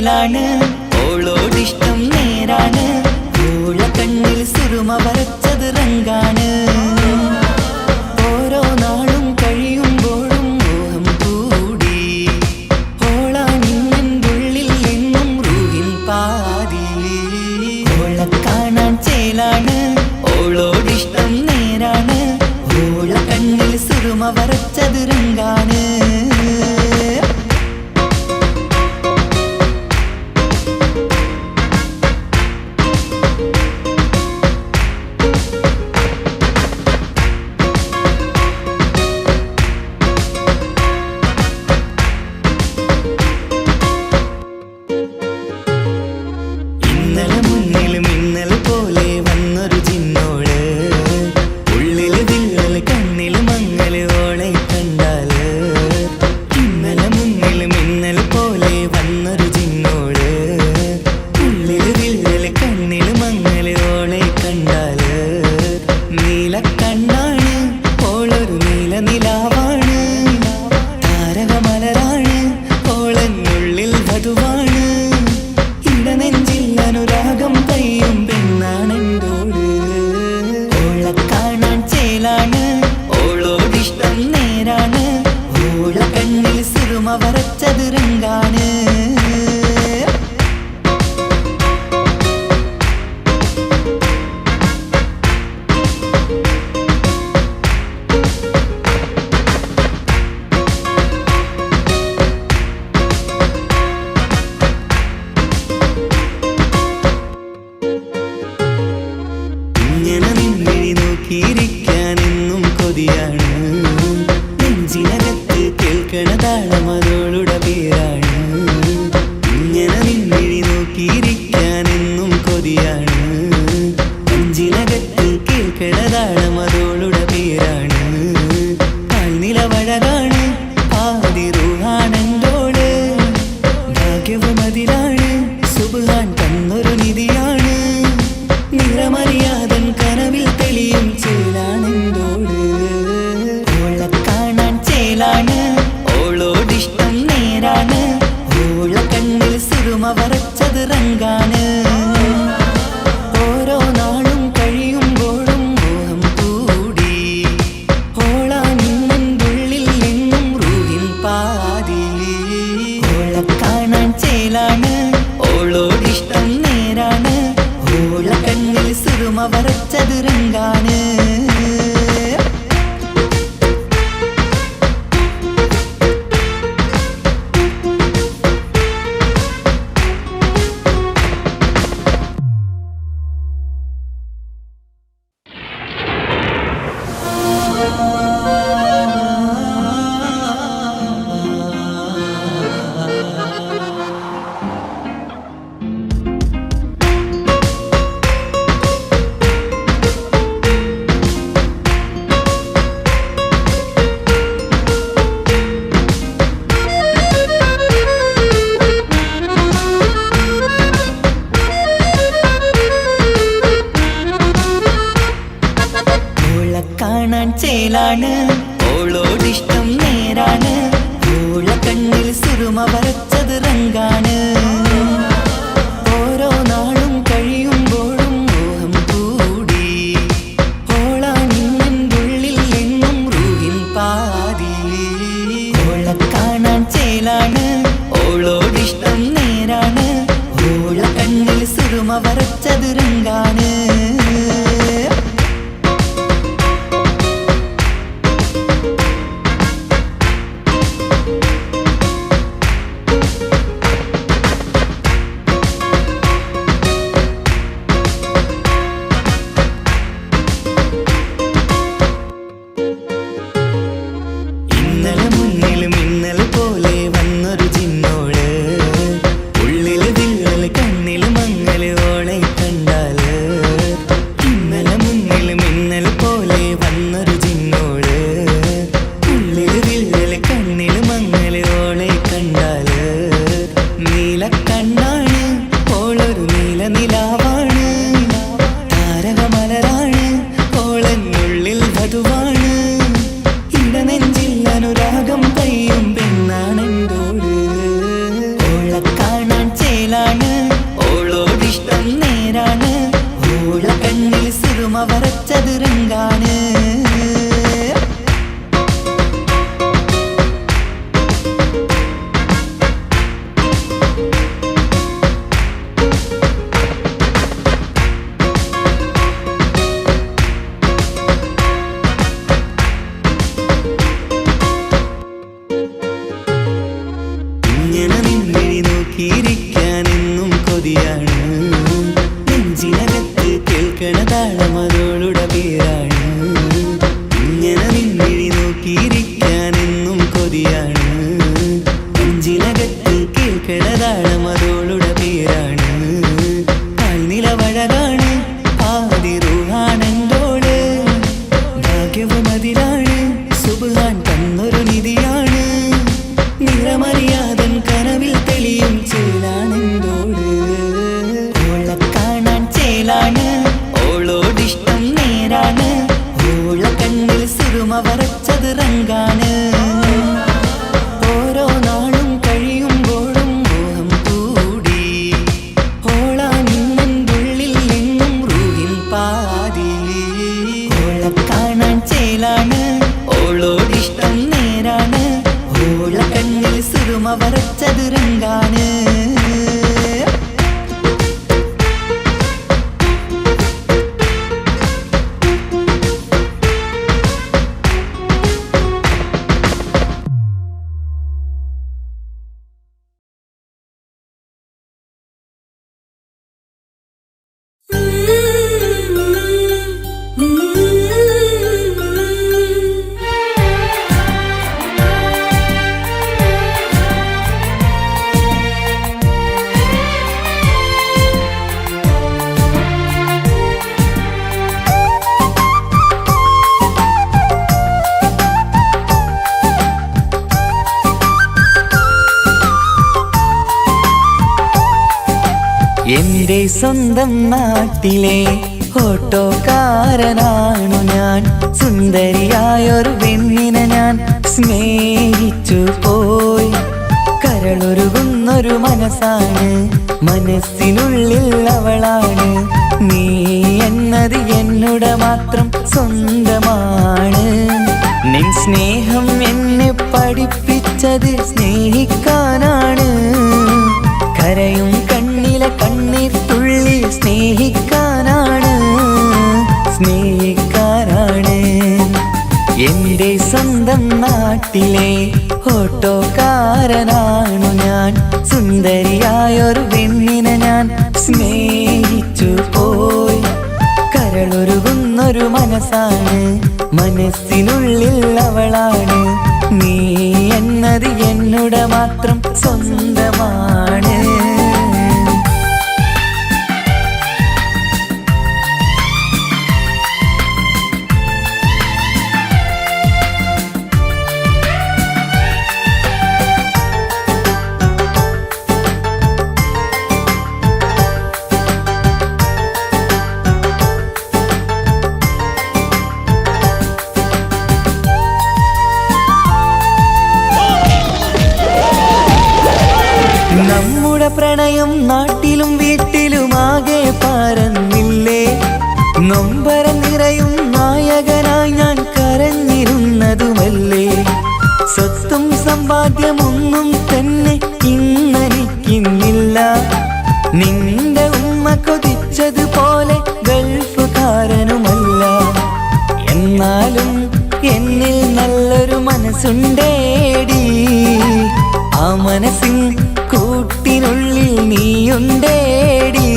ചേലാണ് ഓളോടിഷ്ടം നേരാണ് ഓള കണ്ണിൽ സുറുമ വരച്ചത് റങ്കാണ് ഓരോ നാളും കഴിയുമ്പോഴും മോഹം കൂടി ഓളാണിന്നുള്ളിൽ എന്നും റൂഹിൻ പാതി ഓള കാണാൻ ചേലാണ് ഓളോടിഷ്ടം നേരാണ് ഓള കണ്ണിൽ സുറുമ വരച്ചത് റങ്കാണ് ഓളോടിഷ്ടം നേരാണ് ഓള കണ്ണിൽ സുറുമ വരച്ചത് റങ്കാണ് നോക്കിയിരിക്കാനെന്നും കൊതിയാണ് നെഞ്ചിനകത്ത് കേൾക്കണ താളമതോളുടെ പേരാണ് ഇങ്ങനെ നിന്നിഴി നോക്കിയിരിക്കാനെന്നും കൊതിയാണ് നെഞ്ചിനകത്ത് കേൾക്കണ താളമതോളുടെ പേരാണ് കാൽനിലവഴകാണ് ആദി റൂഹാണെന്തോള് ഭാഗ്യവും അതിലാണ് സുബ്ഹാൻ തന്നൊരു നിധിയാണ് നിറമറിയാതൻ കനവിൽ തെളിയും ചേലാണെന്തോട് ഓള കാണാൻ ചേലാണ് ഓളോടിഷ്ടം നേരാണ് ഓള കണ്ണിൽ സുറുമ വരച്ചത് റങ്കാണ് ഓരോ നാളും കഴിയുമ്പോഴും മോഹം കൂടി ഓളാണിന്നുള്ളിൽ എന്നും റൂഹിൻ പാതി ഓള കാണാൻ ചേലാണ് ഓളോടിഷ്ടം നേരാണ് ഓള കണ്ണിൽ സുറുമ വരച്ചത് റങ്കാണ് കാണാൻ ചേലാണ് ഓളോടിഷ്ടം നേരാണ് ഓള കണ്ണിൽ സുറുമ വരച്ചത് റങ്കാണ് ഓരോ നാളും കഴിയുമ്പോഴും മോഹം കൂടി ഓളാണിന്നുള്ളിൽ എന്നും റൂഹിൻ പാതി ഓള കാണാൻ ചേലാണ് ഓളോടിഷ്ടം നേരാണ് ഓള കണ്ണിൽ സുറുമ വരച്ചത് റങ്കാണ് അനുരാഗം പെയ്യും പെണ്ണാണെന്തോട് ഓള കാണാൻ നേരാണ് ഓള കണ്ണിൽ സുറുമ വരച്ചത് രംഗാണ് ഇങ്ങനെ നിന്നിഴി നോക്കിയിരിക്കാനെന്നും കൊതിയാണ് നെഞ്ചിനകത്ത് കേൾക്കണ താളമതോളുടെ പേരാണ് ഇങ്ങനെ നിന്നിഴി നോക്കിയിരിക്കാനെന്നും കൊതിയാണ് നെഞ്ചിനകത്ത് കേൾക്കണ താളമതോളുടെ പേരാണ് കാൽനിലവഴകാണ് ആദിറൂഹാണെന്തോള് ഭാഗ്യവും അതിലാണ് സുബ്ഹാൻ തന്നൊരു നിധിയാണ് നിറമറിയാതൻ കനവിൽ തെളിയും ചേലാണെന്തോട് ഓള കാണാൻ ചേലാണ് ഓളോടിഷ്ടം നേരാണ് ഓള കണ്ണിൽ സുറുമ വരച്ചത് രംഗാണ് ഓരോ നാളും കഴിയുമ്പോഴും മോഹം കൂടി ഓള നിന്നുള്ളിൽ നിന്നും റൂഹിൻ പാതി ഓള കാണാൻ ചേലാണ് ഓളോടിഷ്ടം നേരാണ് ഓള കണ്ണിൽ സുറുമ വരച്ചത് രംഗാണ് എന്റെ സ്വന്തം നാട്ടിലെ ഓട്ടോക്കാരനാണു ഞാൻ സുന്ദരിയായൊരു പെണ്ണിനെ ഞാൻ സ്നേഹിച്ചു പോയി കരളൊരുകുന്നൊരു മനസ്സാണ് മനസ്സിനുള്ളിൽ അവളാണ് നീ എന്നത് എന്നുടെ മാത്രം സ്വന്തമാണ് നിൻ സ്നേഹം എന്നെ പഠിപ്പിച്ചത് സ്നേഹിക്കാനാണ് കരയും കണ്ണിലെ കണ്ണീർ തുള്ളി സ്നേഹിക്കാനാണ് എന്റെ സ്വന്തം നാട്ടിലെ ഓട്ടോക്കാരനാണു ഞാൻ സുന്ദരിയായൊരു പെണ്ണിനെ ഞാൻ സ്നേഹിച്ചു പോയി കരളൊരുകുന്നൊരു മനസ്സാണ് മനസ്സിനുള്ളിൽ അവളാണ് നീ എന്നത് എന്നുടെ മാത്രം സ്വന്തമാണ് നമ്മുടെ പ്രണയം നാട്ടിലും വീട്ടിലുമാകെ പരന്നില്ലേ നൊമ്പരം നിറയും നായകനായി ഞാൻ കരഞ്ഞിരുന്നതുമല്ലേ സ്വത്തും സമ്പാദ്യമൊന്നും തന്നെ ഇന്നെനിക്കിന്നില്ല നിന്റെ ഉമ്മ കൊതിച്ചതുപോലെ ഗൾഫുകാരനുമല്ല എന്നാലും എന്നിൽ നല്ലൊരു മനസ്സുണ്ടേടി ആ മനസ്സിൻ കൂട്ടിനുള്ളിൽ നീയുണ്ടേടി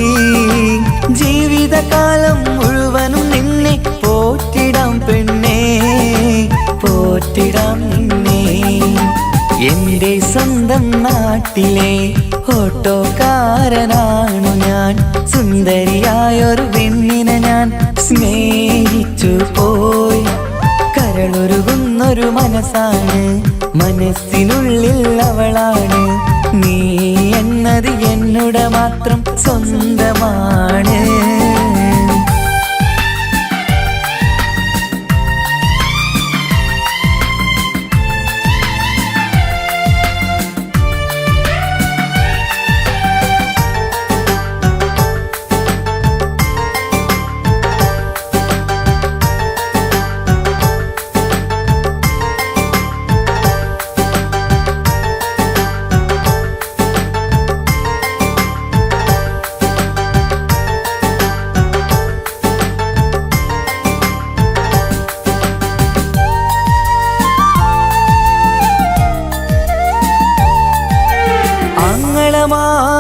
ജീവിതകാലം മുഴുവനും നിന്നെ പോറ്റിടാം പെണ്ണേ പോറ്റിടാം നിന്നെ എന്റെ സ്വന്തം നാട്ടിലെ ഓട്ടോക്കാരനാണു ഞാൻ സുന്ദരിയായൊരു പെണ്ണിനെ ഞാൻ സ്നേഹിച്ചു പോയി കരളൊരുകുന്നൊരു മനസ്സാണ് മനസ്സിനുള്ളിൽ അവളാണ് നീ എന്നത് എന്നുടെ മാത്രം സ്വന്തമാണ്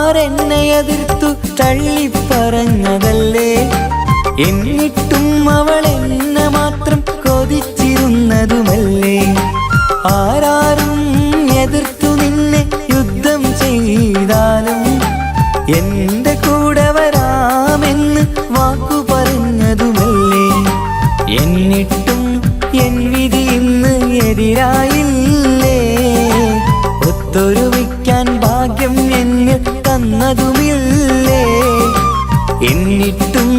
നാട്ടുകാരെന്നെ എതിർത്തു തള്ളിപ്പറഞ്ഞതല്ലേ, എന്നിട്ടും അവൾ എന്നെ മാത്രം കൊതിച്ചിരുന്നതുമല്ലേ. ആരാരും എതിർത്തു നിന്നെ യുദ്ധം ചെയ്താലും എന്റെ കൂടെ വരാമെന്ന് വാക്കു പറഞ്ഞതുമല്ലേ. എന്നിട്ടും എൻ വിധി ഇന്ന് എതിരായില്ലേ, ഒത്തൊരുമിക്കാൻ ഭാഗ്യം എന്നിൽ തന്നതുമില്ലേ. എന്നിട്ടും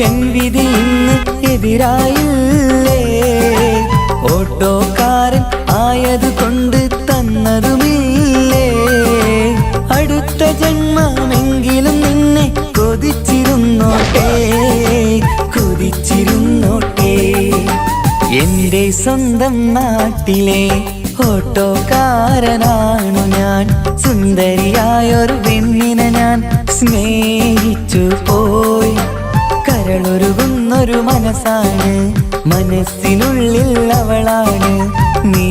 എൻ വിധി ഇന്ന് എതിരായില്ലേ, ഓട്ടോക്കാരൻ ആയതുകൊണ്ട് തന്നതുമില്ലേ. അടുത്ത ജന്മമെങ്കിലും നിന്നെ കൊതിച്ചിരുന്നോട്ടെ, കൊതിച്ചിരുന്നോട്ടെ. എന്റെ സ്വന്തം നാട്ടിലെ ഓട്ടോക്കാരനാണു ഞാൻ, സുന്ദരിയായൊരു പെണ്ണിനെ ഞാൻ സ്നേഹിച്ചു പോയി. കരളൊരുകുന്നൊരു മനസ്സാണ്, മനസ്സിനുള്ളിൽ അവളാണ്. നീ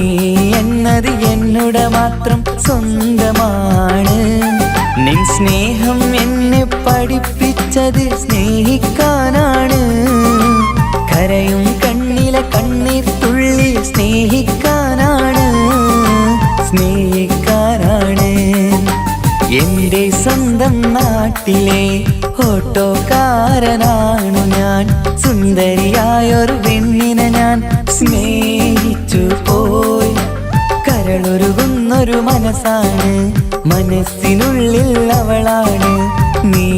എന്നത് എന്നുടെ മാത്രം സ്വന്തമാണ്. നിൻ സ്നേഹം എന്നെ പഠിപ്പിച്ചത് സ്നേഹിക്കാനാണ്. കരയും കണ്ണിലെ കണ്ണീർ തുള്ളി സ്നേഹിക്കാനാണ്, സ്നേഹിക്കാനാണ്. എന്റെ സ്വന്തം നാട്ടിലെ ഓട്ടോക്കാരനാണു ഞാൻ, സുന്ദരിയായൊരു പെണ്ണിനെ ഞാൻ സ്നേഹിച്ചു പോയി. കരളൊരുകുന്നൊരു മനസ്സാണ്, മനസ്സിനുള്ളിൽ അവളാണ്. നീ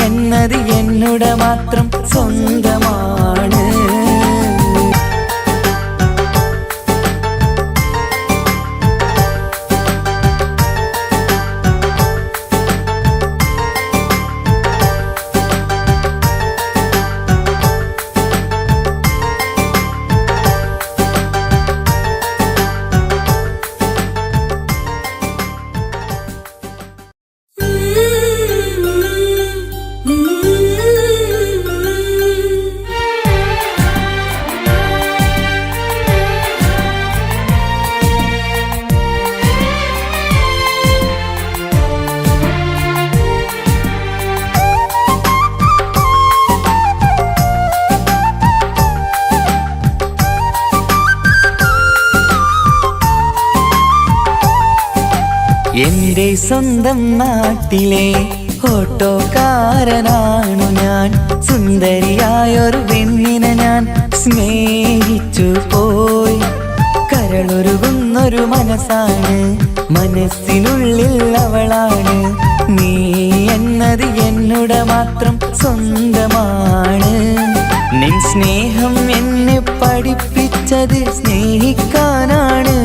എന്നത് എന്നുടെ മാത്രം സ്വന്തമാണ്. എന്റെ സ്വന്തം നാട്ടിലെ ഓട്ടോക്കാരനാണു ഞാൻ, സുന്ദരിയായൊരു പെണ്ണിനെ ഞാൻ സ്നേഹിച്ചു പോയി. കരളൊരുകുന്നൊരു മനസ്സാണ്, മനസ്സിനുള്ളിൽ അവളാണ്. നീ എന്നത് എന്നുടെ മാത്രം സ്വന്തമാണ്. നിൻ സ്നേഹം എന്നെ പഠിപ്പിച്ചത് സ്നേഹിക്കാനാണ്.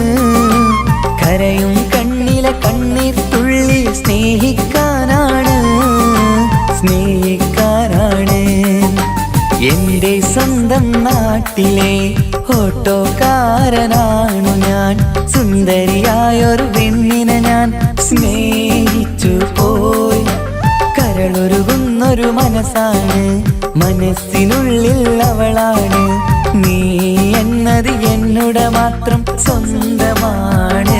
കരയും കണ്ണിലെ കണ്ണീർ തുള്ളി സ്നേഹിക്കാനാണ്, സ്നേഹിക്കാനാണ്. എന്റെ സ്വന്തം നാട്ടിലെ ഓട്ടോക്കാരനാണു ഞാൻ, സുന്ദരിയായൊരു പെണ്ണിനെ ഞാൻ സ്നേഹിച്ചു പോയി. കരളൊരുകുന്നൊരു മനസ്സാണ്, മനസ്സിനുള്ളിൽ അവളാണ്. നീ എന്നത് എന്നുടെ മാത്രം സ്വന്തമാണ്.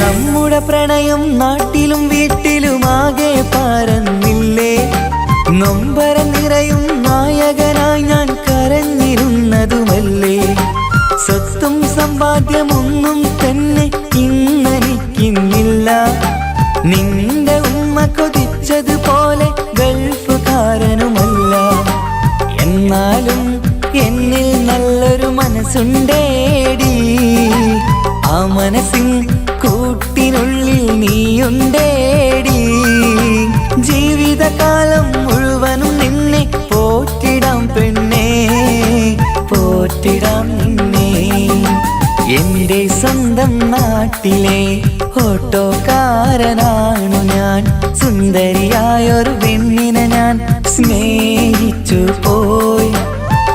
നമ്മുടെ പ്രണയം നാട്ടിലും വീട്ടിലുമാകെ പരന്നില്ലേ, നൊമ്പരം നിറയും നായകനായി ഞാൻ കരഞ്ഞിരുന്നതുമല്ലേ. സ്വത്തും സമ്പാദ്യമൊന്നും തന്നെ ഇന്നെനിക്കിന്നില്ല, നിന്റെ ഉമ്മ കൊതിച്ചതുപോലെ ഗൾഫുകാരനുമല്ല. എന്നാലും എന്നിൽ നല്ലൊരു മനസ്സുണ്ടേടി, ആ മനസ്സിൻ കൂട്ടിനുള്ളിൽ നീയുണ്ടേടി. ജീവിതകാലം മുഴുവനും നിന്നെ പോറ്റിടാം പെണ്ണേ, പോറ്റിടാം നിന്നെ. എന്റെ സ്വന്തം നാട്ടിലെ ഓട്ടോക്കാരനാണു ഞാൻ. സുന്ദരിയായൊരു പെണ്ണിനെ ഞാൻ സ്നേഹിച്ചു പോയി.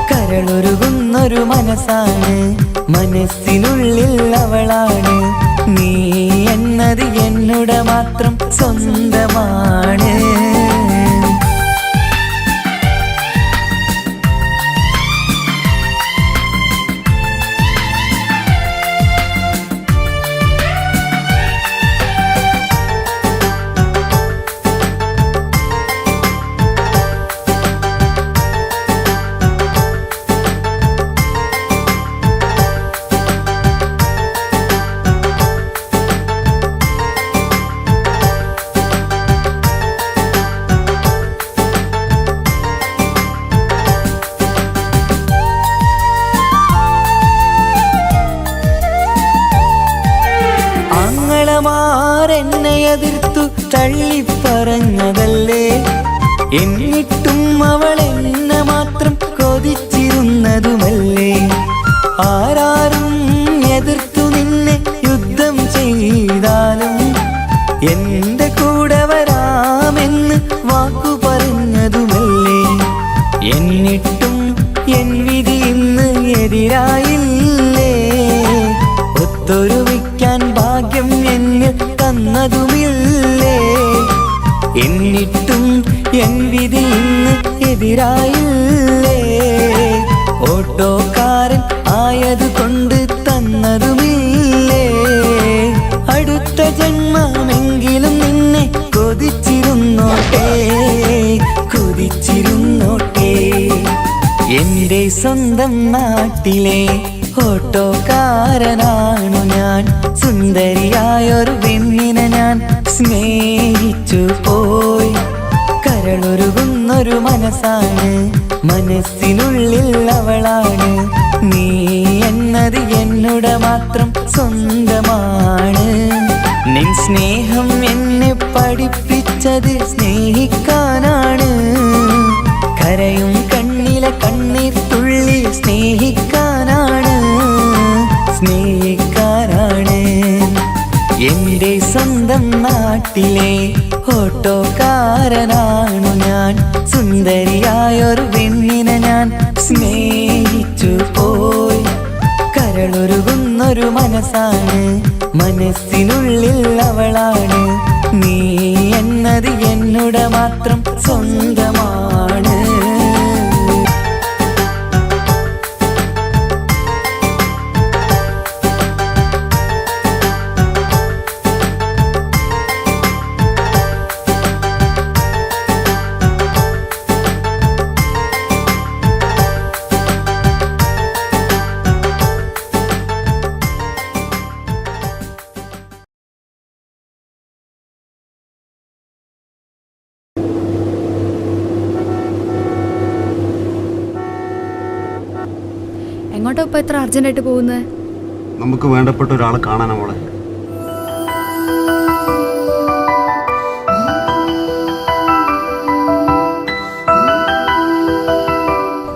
കരളൊരുകുന്നൊരു മനസ്സാണ്, മനസ്സിനുള്ളിൽ അവളാണ്. നീ എന്നത് എന്നുടെ മാത്രം സ്വന്തമാണ്. എന്നെ എതിർത്തു തള്ളിപ്പറഞ്ഞതല്ലേ, എന്നിട്ടും അവൾ എന്നെ മാത്രം കൊതിച്ചിരുന്നതുമല്ലേ. ആരാരും എതിർത്തു നിന്നെ യുദ്ധം ചെയ്താലും എന്റെ കൂടെ വരാമെന്ന് വാക്കു പറഞ്ഞതുമല്ലേ. എന്നിട്ടും എൻ വിധി ഇന്ന് എതിരായില്ലേ. ഒത്തൊരുമിക്കാൻ ഭാഗ്യം എന്നിൽ തന്നതുമില്ലേ. എന്നിട്ടും എൻ വിധി ഇന്ന് എതിരായില്ലേ. ഓട്ടോക്കാരൻ ആയതുകൊണ്ട് തന്നതുമില്ലേ. അടുത്ത ജന്മമെങ്കിലും നിന്നെ കൊതിച്ചിരുന്നോട്ടെ, കൊതിച്ചിരുന്നോട്ടെ. എന്റെ സ്വന്തം നാട്ടിലെ ഓട്ടോക്കാരനാണു ഞാൻ. സുന്ദരിയായൊരു പെണ്ണിനെ ഞാൻ സ്നേഹിച്ചു പോയി. കരളൊരുകുന്നൊരു മനസ്സാണ്, മനസ്സിനുള്ളിൽ അവളാണ്. നീ എന്നത് എന്നുടെ മാത്രം സ്വന്തമാണ്. നിൻ സ്നേഹം എന്നെ പഠിപ്പിച്ചത് സ്നേഹിക്കാനാണ്. കരയും കണ്ണിലെ കണ്ണീർ തുള്ളി സ്നേഹിക്കാനാണ്, സ്നേഹിക്കാനാണ്. എന്റെ സ്വന്തം നാട്ടിലെ ഓട്ടോക്കാരനാണു ഞാൻ. സുന്ദരിയായൊരു പെണ്ണിനെ ഞാൻ സ്നേഹിച്ചു പോയി. കരളൊരുകുന്നൊരു മനസ്സാണ്, മനസ്സിനുള്ളിൽ അവളാണ്. നീ എന്നത് എന്നുടെ മാത്രം സ്വന്തമാണ്. എങ്ങോട്ടാ ഇപ്പൊ ഇത്ര അർജന്റായിട്ട് പോകുന്നത്? നമുക്ക് വേണ്ടപ്പെട്ട ഒരാളെ കാണാനാ മോളെ.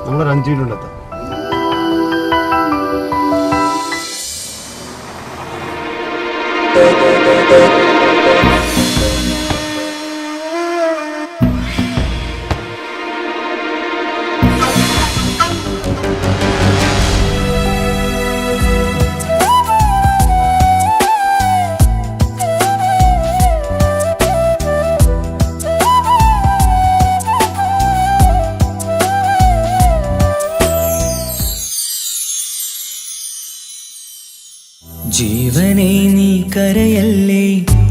നമ്മളൊരു 5 മിനിറ്റ്. ജീവനെ നീ കരയല്ലേ,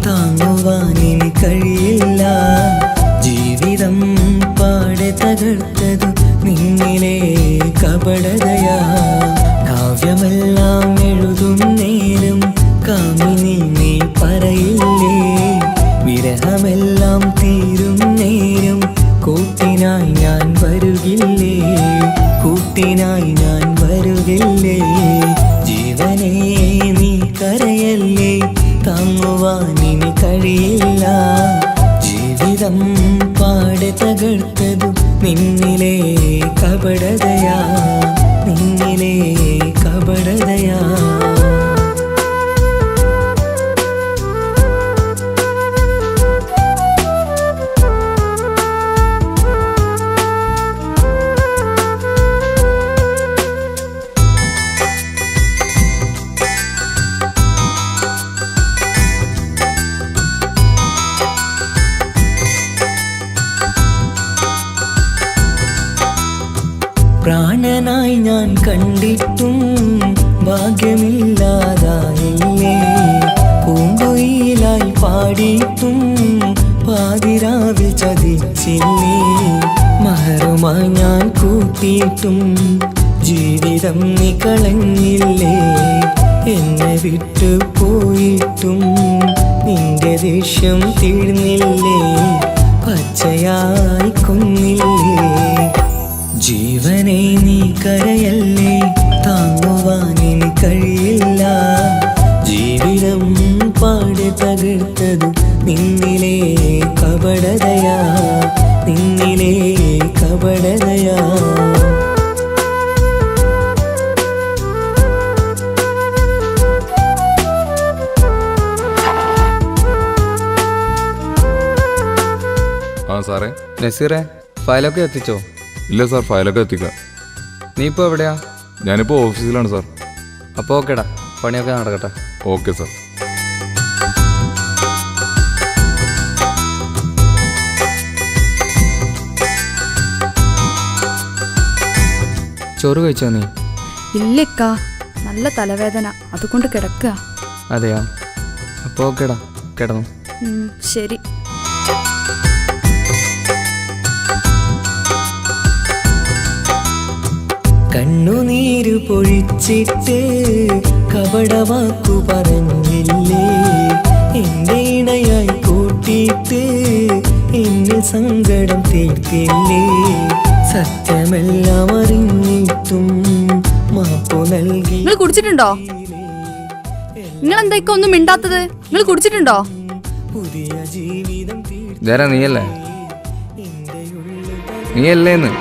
താങ്ങുവാനിനി കഴിയില്ല. ജീവിതം പാടെ തകർത്തതു നിന്നിലെ കപടതയാ. കാവ്യമെല്ലാം എഴുതും നേരം കാമിനി നീ പറയില്ലേ. വിരഹമെല്ലാം തീരും നേരം കൂട്ടിനായി ഞാൻ വരുകില്ലേ, കൂട്ടിനായി ഞാൻ വരുകില്ലേ. ജീവനേ നീ കരയല്ലേ, താങ്ങുവാനിനി കഴിയില്ല. ജീവിതം പാടെ തകർത്തതു നിന്നിലെ കപടതയാ, നിന്നിലെ കപടതയാ. കണ്ണായി ഞാൻ കണ്ടിട്ടും ഭാഗ്യമില്ലാതായില്ലേ. പൂങ്കൊയിലായി പാടിയിട്ടും പാതിരാവിൽ ചതിച്ചില്ലേ. മഹറുമായി ഞാൻ കൂട്ടിയിട്ടും ജീവിതം നീ കളഞ്ഞില്ലേ. എന്നെ വിട്ടു പോയിട്ടും നിന്റെ ദേഷ്യം തീർന്നില്ലേ. പച്ചയായി കൊന്നില്ലേ. ജീവനെ നീ കരയല്ലേ, താങ്ങുവാനിനി കഴിയില്ല. ജീവിതം പാടെ തകർത്തത് നിന്നിലെ കപടതയാ, നിന്നിലെ കപടതയാ. ആ സാറേ. നസീറെ, ഫയലൊക്കെ എത്തിച്ചോ? ഇല്ല സാർ, ഫയലൊക്കെ എത്തിക്കാം. നീ ഇപ്പോൾ എവിടെയാ? ഞാനിപ്പോൾ ഓഫീസിലാണ് സാർ. അപ്പോൾ ഓക്കേടാ, പണിയൊക്കെ നടക്കട്ടെ. Okay sir. ചോറ് കഴിച്ചോ നീ? ഇല്ലക്കാ, നല്ല തലവേദന, അതുകൊണ്ട് കിടക്കുക. അതെയാ? അപ്പോൾ ഓക്കേടാ, കിടന്നു. ശരി. കണ്ണുനീര് പൊഴിച്ചിട്ട് കപടവാക്കു പറഞ്ഞില്ലേ. എന്റെ ഇണയായി കൂട്ടിയിട്ട് എന്റെ സങ്കടം തീർത്തില്ലേ. സത്യമെല്ലാം അറിഞ്ഞിട്ടും മാപ്പു നൽകി. നിങ്ങൾ കുടിച്ചിട്ടുണ്ടോ? നിങ്ങൾ എന്തൊക്കെ ഒന്നും മിണ്ടാത്തത്? നിങ്ങൾ കുടിച്ചിട്ടുണ്ടോ? പുതിയ ജീവിതം ഇതാരാ? നീയല്ലേ? നീയല്ലേന്ന്?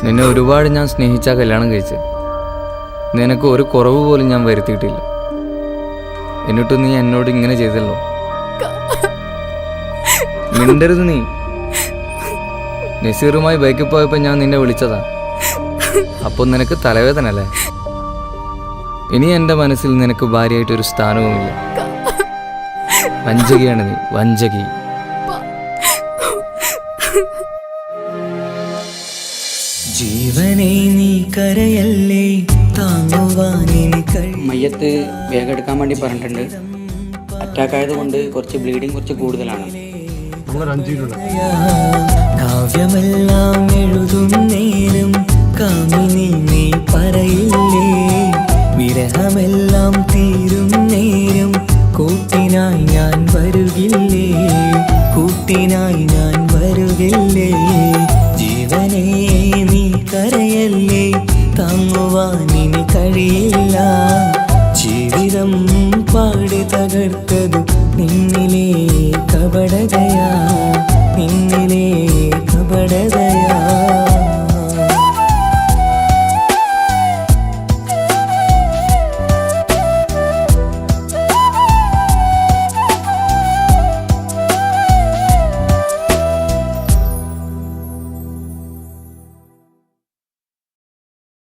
നിന്നെ ഒരുപാട് ഞാൻ സ്നേഹിച്ചാ കല്യാണം കഴിച്ച്. നിനക്ക് ഒരു കുറവ് പോലും ഞാൻ വരുത്തിയിട്ടില്ല. എന്നിട്ടും നീ എന്നോട് ഇങ്ങനെ ചെയ്തല്ലോ. മിണ്ടരുത് നീ. നസീറുമായി ബൈക്കിൽ പോയപ്പോൾ ഞാൻ നിന്നെ വിളിച്ചതാ. അപ്പോൾ നിനക്ക് തലവേദന അല്ലേ? ഇനി എൻ്റെ മനസ്സിൽ നിനക്ക് ഭാര്യയായിട്ടൊരു സ്ഥാനവുമില്ല. വഞ്ചകിയാണ് നീ, വഞ്ചകി. ജീവനെ നീ കരയല്ലേ, താങ്ങുവാനിനി കഴിയില്ല. മയ്യത്ത് വേഗം എടുക്കാൻ വേണ്ടി പറഞ്ഞിട്ടുണ്ട്. അറ്റാക്ക് ആയതുകൊണ്ട് കുറച്ച് ബ്ലീഡിങ് കുറച്ച് കൂടുതലാണ്. നമ്മളൊരു 5 മിനിറ്റ് കാവ്യമെല്ലാം എഴുതും നേരം കാമിനി നീ പറയില്ലേ. വിരഹമെല്ലാം തീരും നേരം കൂട്ടിനായി ഞാൻ വരുകില്ലേ, കൂട്ടിനായി ഞാൻ വരുകില്ലേ. ജീവനെ നീ കരയല്ലേ, താങ്ങുവാനിനി കഴിയില്ല. ജീവിതം പാടി തകർത്തത് നിന്നിലെ കപടതയാ, നിന്നിലെ കപടതയാ.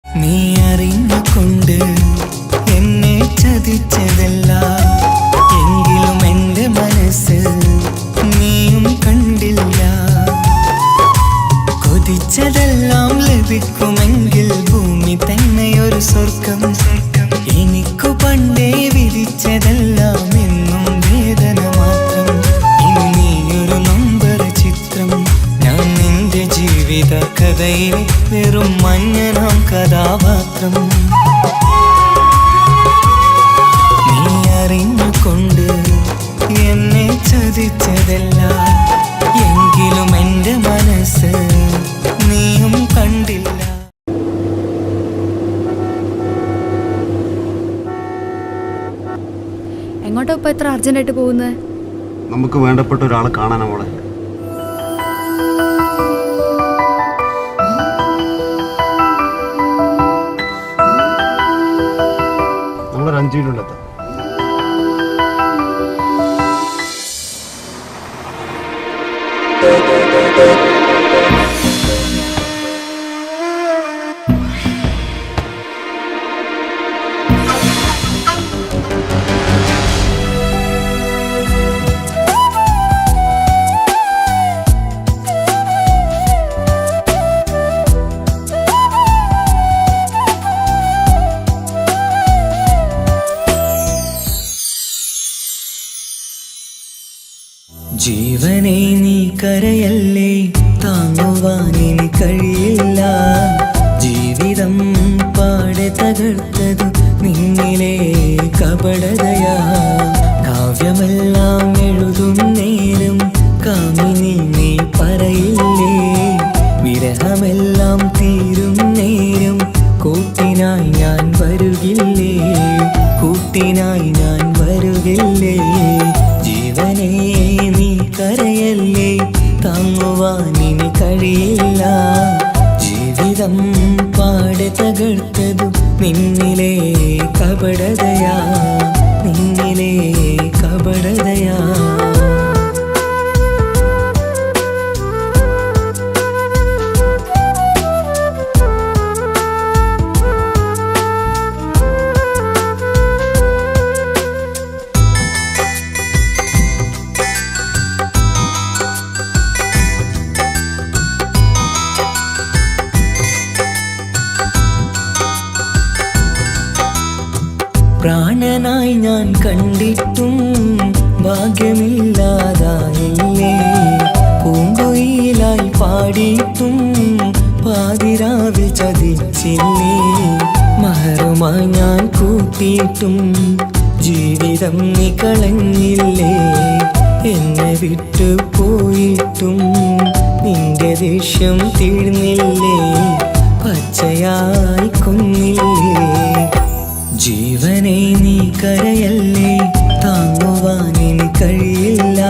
നീ അറിഞ്ഞുകൊണ്ട് എന്നെ ചതിച്ചതല്ല, എങ്കിലും എൻ്റെ മനസ്സ് നീയും കണ്ടില്ല. കൊതിച്ചതെല്ലാം ലഭിക്കുമെങ്കിൽ ഭൂമി തന്നെയൊരു സ്വർഗം. എനിക്കു പണ്ടേ വിധിച്ചതെല്ലാം എന്നും വേദന മാത്രം. ഇനി നീയൊരു നമ്പർ ചിത്രം, ഞാൻ നിന്റെ ജീവിത കഥയിൽ വെറും മഞ്ഞനാം കഥാപാത്രം. നീ അറിഞ്ഞുകൊണ്ട് എന്നെ ചതിച്ചതല്ല, എങ്കിലും എൻ്റെ മനസ്സ് നീയും കണ്ടില്ല. എങ്ങോട്ടാ ഇപ്പൊ ഇത്ര അർജന്റായിട്ട് പോകുന്നത്? നമുക്ക് വേണ്ടപ്പെട്ട ഒരാളെ കാണാനാ മോളെ. നമ്മളൊരു 5 മിനിറ്റ് എത്താം. ജീവനെ നീ കരയല്ലേ, താങ്ങുവാനിനി കഴിയില്ല. ജീവിതം പാടെ തകർത്തതു നിന്നിലെ കപടതയാ. കാവ്യമെല്ലാം എഴുതും നേരം കാമിനി നീ പറയില്ലേ, വിരഹമെല്ലാം തീരും നേരം കൂട്ടിനായി ഞാൻ വരുകില്ലേ, കൂട്ടിനായി ഞാൻ വരുകില്ലേ. ജീവനെ നീ കരയല്ലേ, താങ്ങുവാനിനി കഴിയില്ല. ജീവിതം പാടെ തകർത്തതു നിന്നിലെ കപടതയാ, നിന്നിലെ കപടതയാ. പ്രാണനായി ഞാൻ കണ്ടിട്ടും ഭാഗ്യമില്ലാതായില്ലേ, പൂങ്കുയിലായി പാടിയിട്ടും പാതിരാവിൽ ചതിച്ചില്ലേ. മഹറുമായി ഞാൻ കൂട്ടിയിട്ടും ജീവിതം നീ കളഞ്ഞില്ലേ, എന്നെ വിട്ടു പോയിട്ടും നിന്റെ ദേഷ്യം തീർന്നില്ലേ, പച്ചയായി കൊന്നില്ലേ. ജീവനെ നീ കരയല്ലേ, താങ്ങുവാനിനി കഴിയില്ല.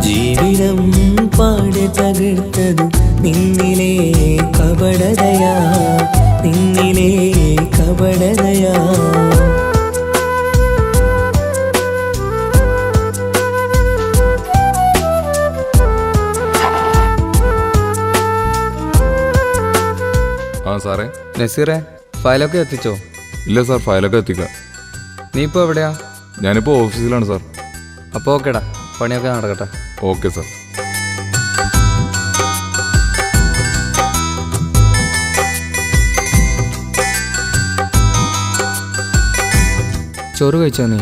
ജീവിതം പാടെ തകർത്തതു നിന്നിലെ കപടതയാ, നിന്നിലെ കപടതയാ. ആ സാറേ. നസീറെ, ഫയലൊക്കെ എത്തിച്ചോ? ഇല്ല സാർ, ഫയലൊക്കെ എത്തിക്കാം. നീ ഇപ്പോൾ എവിടെയാ? ഞാനിപ്പോൾ ഓഫീസിലാണ് സാർ. അപ്പോൾ ഓക്കേടാ, പണിയൊക്കെ നടക്കട്ടെ. Okay sir. ചോറ് കഴിച്ചോ നീ?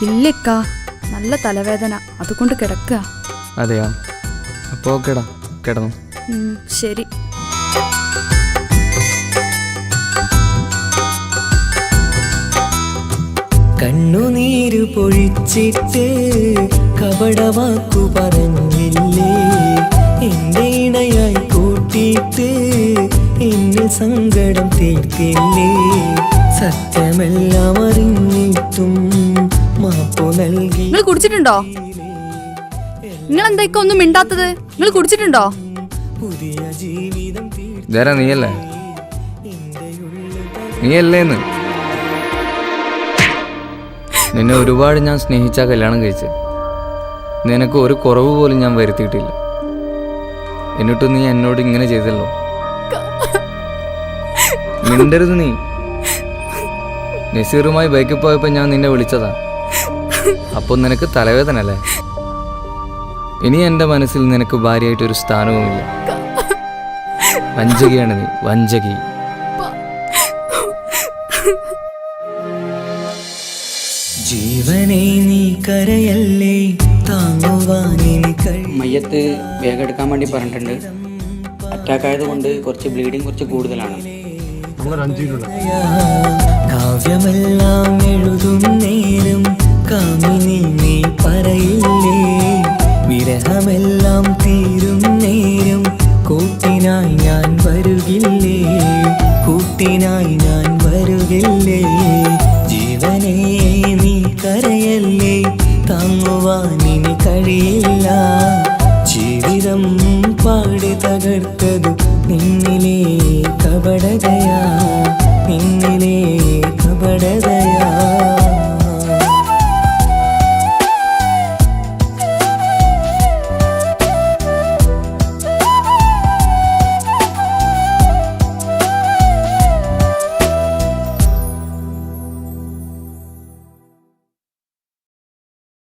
ഇല്ലക്കാ, നല്ല തലവേദന, അതുകൊണ്ട് കിടക്കുക. അതെയോ? അപ്പോൾ ഓക്കേടാ, കിടന്നു. ശരി. കണ്ണുനീര് പൊഴിച്ചിട്ട് കപടവാക്കു പറഞ്ഞില്ലേ, എന്റെ ഇണയായി കൂട്ടിയിട്ട് എന്നെ സങ്കടം തീർത്തില്ലേ. സത്യമെല്ലാം അറിഞ്ഞിട്ടും മാപ്പു നൽകി. നിങ്ങൾ കുടിച്ചിട്ടുണ്ടോ? നിങ്ങൾ എന്തൊക്കെ ഒന്നും മിണ്ടാത്തത്? നിങ്ങൾ കുടിച്ചിട്ടുണ്ടോ? പുതിയ ജീവിതം ഇതാരാ? നീയല്ലേ? നീയല്ലേന്ന്? നിന്നെ ഒരുപാട് ഞാൻ സ്നേഹിച്ചാ കല്യാണം കഴിച്ച്. നിനക്ക് ഒരു കുറവ് പോലും ഞാൻ വരുത്തിയിട്ടില്ല. എന്നിട്ടും നീ എന്നോട് ഇങ്ങനെ ചെയ്തല്ലോ. മിണ്ടരുത് നീ. നസീറുമായി ബൈക്കിൽ പോയപ്പോൾ ഞാൻ നിന്നെ വിളിച്ചതാ. അപ്പോൾ നിനക്ക് തലവേദന അല്ലേ? ഇനി എൻ്റെ മനസ്സിൽ നിനക്ക് ഭാര്യയായിട്ടൊരു സ്ഥാനവുമില്ല. വഞ്ചകിയാണ് നീ, വഞ്ചകി. ജീവനെ നീ കരയല്ലേ, താങ്ങുവാനിനി കഴിയില്ല. മയ്യത്ത് വേഗം എടുക്കാൻ വേണ്ടി പറഞ്ഞിട്ടുണ്ട്. അറ്റാക്ക് ആയതുകൊണ്ട് കുറച്ച് ബ്ലീഡിങ് കുറച്ച് കൂടുതലാണ്. നമ്മളൊരു 5 മിനിറ്റ്. കാവ്യമെല്ലാം എഴുതും നേരം കാമിനി നീ പറയില്ലേ, വിരഹമെല്ലാം തീരും നേരം കൂട്ടിനായി ഞാൻ വരുകില്ലേ, കൂട്ടിനായി ഞാൻ വരുകില്ലേ. ജീവനെ നീ കരയല്ലേ, താങ്ങുവാനിനി കഴിയില്ല. ജീവിതം പാടി തകർത്തതു നിന്നിലെ കപടതയാ, നിന്നിലെ കപടതയാ.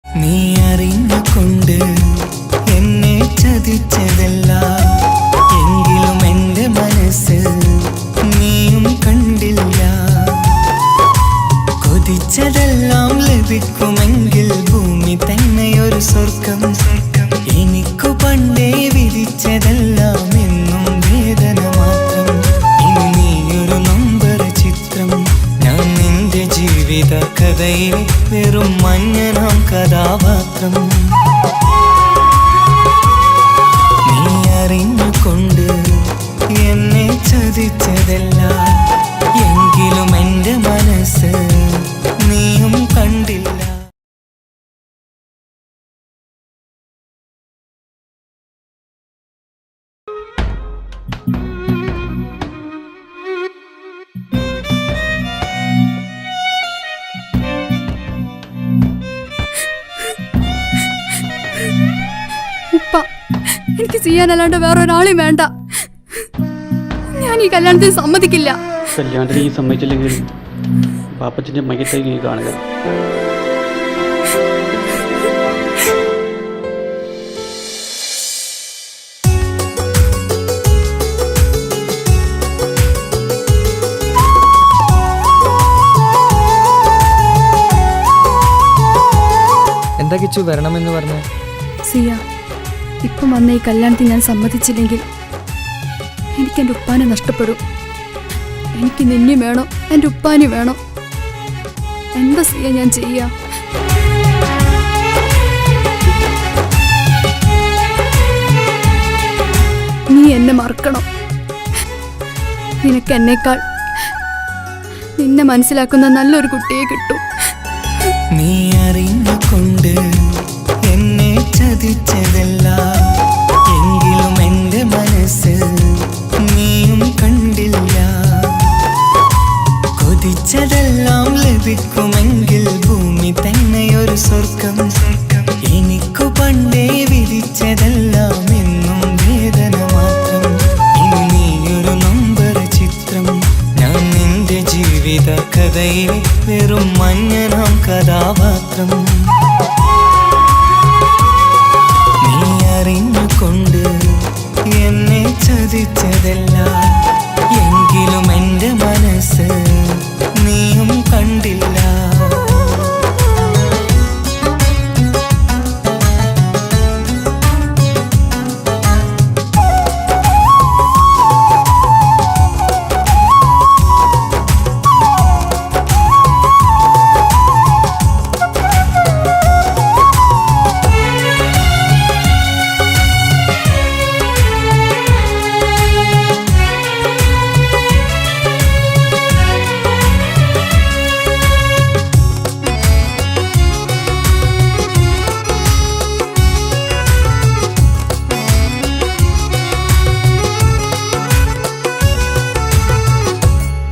നീ അറിഞ്ഞുകൊണ്ട് എന്നെ ചതിച്ചതല്ല, എങ്കിലും എൻ്റെ മനസ്സ് നീയും കണ്ടില്ല. കൊതിച്ചതെല്ലാം ലഭിക്കുമെങ്കിൽ ഭൂമി തന്നെ ഒരു സ്വർഗം. കഥയിലെ വെറും മഞ്ഞനാം കഥാപാത്രം. നീ അറിഞ്ഞുകൊണ്ട് എന്നെ ചതിച്ചതല്ല, എങ്കിലും എൻ്റെ മനസ്സ് നീയും കണ്ടില്ല. ഉപ്പ, എനിക്ക് ചെയ്യാനല്ലാണ്ട് വേറെ ഒരാളെയും വേണ്ട. ഞാൻ ഈ കല്യാണത്തിന് സമ്മതിക്കില്ല. കല്യാണത്തിന് ഈ സമ്മതിച്ചില്ലെങ്കിൽ പാപ്പച്ചൻ്റെ മയ്യത്തേക്ക് നീ കാണുക. എന്താ കിച്ചു വരണമെന്ന് പറഞ്ഞേ? സിയ, ഇപ്പം വന്ന ഈ കല്യാണത്തിന് ഞാൻ സമ്മതിച്ചില്ലെങ്കിൽ എനിക്ക് എൻ്റെ ഉപ്പാനെ നഷ്ടപ്പെടും. എനിക്ക് നിന്നെ വേണം, എൻ്റെ ഉപ്പാനെ വേണം. എന്താ സിയ ഞാൻ ചെയ്യാ? നീ എന്നെ മറക്കണം. നിനക്ക് എന്നേക്കാൾ നിന്നെ മനസ്സിലാക്കുന്ന നല്ലൊരു കുട്ടിയെ കിട്ടും. നീ അറിഞ്ഞുകൊണ്ട് എന്നെ ചതിച്ചതല്ല, എങ്കിലും എൻ്റെ മനസ്സ് നീയും കണ്ടില്ല. കൊതിച്ചതെല്ലാം ലഭിക്കുമെങ്കിൽ ഭൂമി തന്നെയൊരു സ്വർഗം. എനിക്കു പണ്ടേ വിധിച്ചതെല്ലാം എന്നും വേദന മാത്രം. ഇനി നീയൊരു നമ്പർ ചിത്രം, ഞാൻ നിന്റെ ജീവിത കഥയിലെ വെറും മഞ്ഞനാം കഥാപാത്രം. നീ അറിഞ്ഞുകൊണ്ട് എന്നെ ചതിച്ചതല്ല, എങ്കിലും എൻ്റെ മനസ്സ് നീയും കണ്ടില്ല.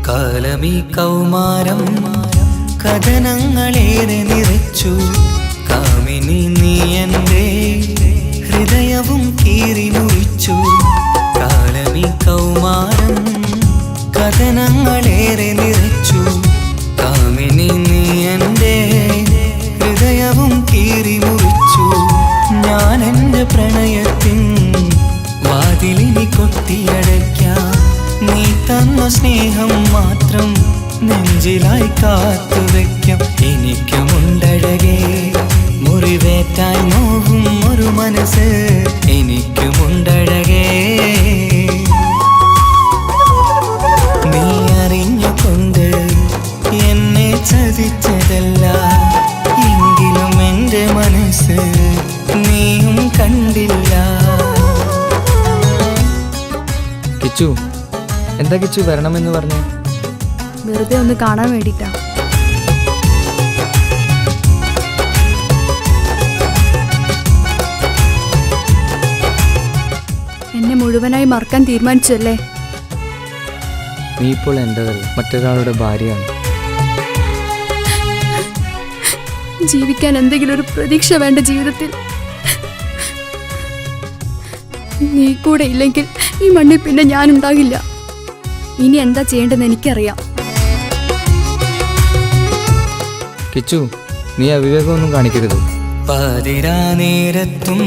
കാലമീ കൗമാരം കഥനങ്ങളേറെ നിറച്ചു. കാമിനി നീ എൻ്റെ ഹൃദയവും കീറി മുറിച്ചു. കാലമീ കൗമാരം കഥനങ്ങളേറെ നിറച്ചു. കാമിനി നീ എൻ്റെ ഹൃദയവും കീറി മുറിച്ചു. ഞാൻ എൻ്റെ പ്രണയത്തിൻ വാതിലിനി കൊട്ടിയടയ്ക്കാം. നീ തന്ന സ്നേഹം മാത്രം നെഞ്ചിലായി കാത്തുവെക്കാം. എനിക്കുമുണ്ടഴകേ മുറിവേറ്റായി നോവും ഒരു മനസ്സ്, എനിക്കുമുണ്ടഴകേ. നീ അറിഞ്ഞുകൊണ്ട് എന്നെ ചതിച്ചതല്ല, എങ്കിലും എൻ്റെ മനസ്സ് നീയും കണ്ടില്ല. കിച്ചു, എന്താ കിച്ചു വരണമെന്ന് പറഞ്ഞേ? വെറുതെ ഒന്ന് കാണാൻ വേണ്ടിട്ടാ. എന്നെ മുഴുവനായി മറക്കാൻ തീരുമാനിച്ചല്ലേ? നീ ഇപ്പോൾ എൻ്റെതല്ല, മറ്റൊരാളുടെ ഭാര്യയാണ്. ജീവിക്കാൻ എന്തെങ്കിലും ഒരു പ്രതീക്ഷ വേണ്ട ജീവിതത്തിൽ. നീ കൂടെ ഇല്ലെങ്കിൽ ഈ മണ്ണിൽ പിന്നെ ഞാനുണ്ടാകില്ല. ഇനി എന്താ ചെയ്യേണ്ടതെന്ന് എനിക്കറിയാം. കിച്ചു, നീ അവിവേകമൊന്നും കാണിക്കരുത്. പാതിരാ നേരത്തും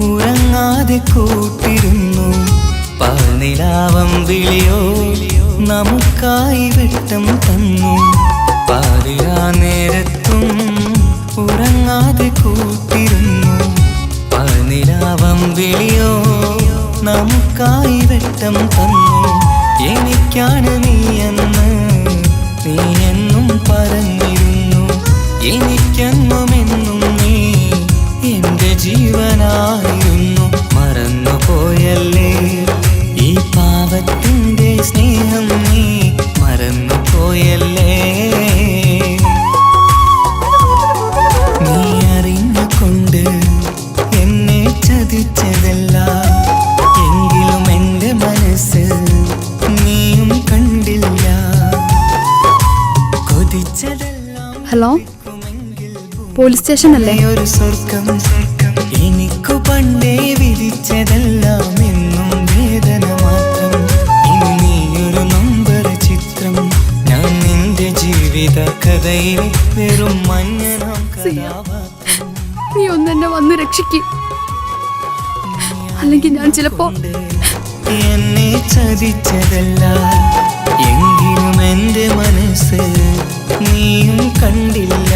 ഉറങ്ങാതെ കൂട്ടിരുന്നു. പാൽനിലാവം വിളിയോ നമുക്കായി വെട്ടം തന്നു. പാതിരാ നേരത്തും ഉറങ്ങാതെ കൂട്ടിരുന്നു. പാൽനിലാവം വിളിയോ നമുക്കായി വെട്ടം തന്നു. എനിക്കാണ് നീ എന്ന് നീ എന്നും പറഞ്ഞിരുന്നു. എനിക്കെന്നുമെന്നും നീ എന്റെ ജീവനായിരുന്നു. മറന്നു പോയല്ലേ ഈ പാവത്തിന്റെ സ്നേഹം, നീ മറന്നു പോയല്ലേ. നീ അറിഞ്ഞുകൊണ്ട് എന്നെ ചതിച്ചതല്ല, എങ്കിലും എന്റെ മനസ്സ് നീയും കണ്ടില്ല. കൊതിച്ചതെല്ലാം ഹലോ, പോലീസ് സ്റ്റേഷൻ അല്ലേ? ഒരു സ്വർഗം എനിക്കു പണ്ടേ വിധിച്ചതെല്ലാം എന്നും വേദന മാത്രം. ഇനി നീയൊരു നമ്പർ ചിത്രം, ഞാൻ നിന്റെ ജീവിത കഥയിൽ വെറും മഞ്ഞനാം കഥാപാത്രം. നീ ഒന്നെന്നെ വന്ന് രക്ഷിക്ക്, അല്ലെങ്കിൽ ഞാൻ ചിലപ്പോ എന്നെ ചതിച്ചതല്ല, എങ്കിലും എന്റെ മനസ്സ് നീയും കണ്ടില്ല.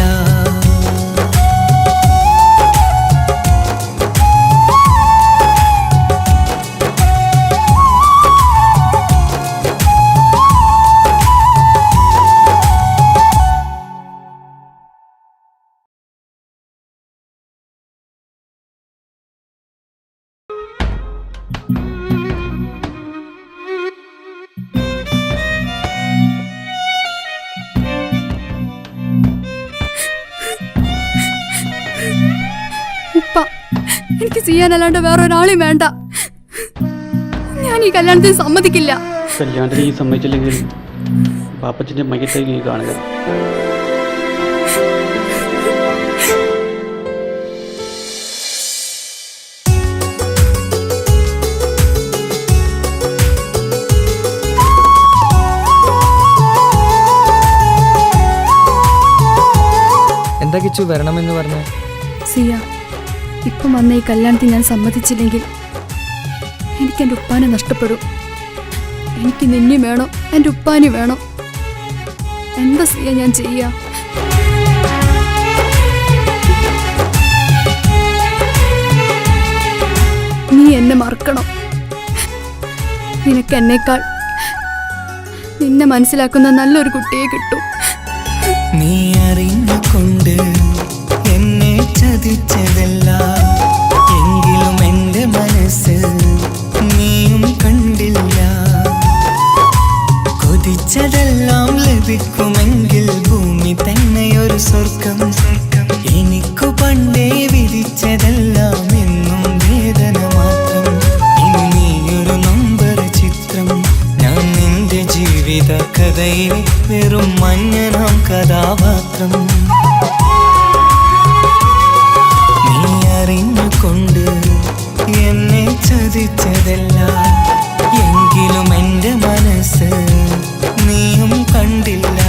ഉപ്പ, എനിക്ക് ചെയ്യാനല്ലാണ്ട് വേറെ ഒരാളെയും വേണ്ട. ഞാൻ ഈ കല്യാണത്തിന് സമ്മതിക്കില്ല. കല്യാണത്തിന് ഈ സമ്മതിച്ചില്ലെങ്കിൽ പാപ്പച്ചൻ്റെ മയ്യത്തേക്ക് കാണുക. എന്താ കിച്ചു വരണമെന്ന് പറഞ്ഞ? സിയ, ഇപ്പം വന്ന ഈ കല്യാണത്തിന് ഞാൻ സമ്മതിച്ചില്ലെങ്കിൽ എനിക്കെൻ്റെ ഉപ്പാനെ നഷ്ടപ്പെടും. എനിക്ക് നിന്നെ വേണം, എൻ്റെ ഉപ്പാനെ വേണം. എന്താ സിയ ഞാൻ ചെയ്യാ? നീ എന്നെ മറക്കണം. നിനക്ക് എന്നേക്കാൾ നിന്നെ മനസ്സിലാക്കുന്ന നല്ലൊരു കുട്ടിയെ കിട്ടും. നീ അറിഞ്ഞുകൊണ്ട് എന്നെ ചതിച്ചതല്ല, എങ്കിലും എന്റെ മനസ്സ് നീയും കണ്ടില്ല. കൊതിച്ചതെല്ലാം ലഭിക്കുമെങ്കിൽ ഭൂമി തന്നെ ഒരു സ്വർഗം. എനിക്കു പണ്ടേ വിധിച്ചതെല്ലാം എന്നും വേദന മാത്രം. ഇനി നീയൊരു നമ്പർ ചിത്രം, ഞാൻ നിന്റെ ജീവിത കഥയിൽ വെറും മഞ്ഞനാം കഥാപാത്രം. നീ അറിഞ്ഞുകൊണ്ട് എന്നെ ചതിച്ചതല്ല, എങ്കിലും എന്റെ മനസ്സ് നീയും കണ്ടില്ല.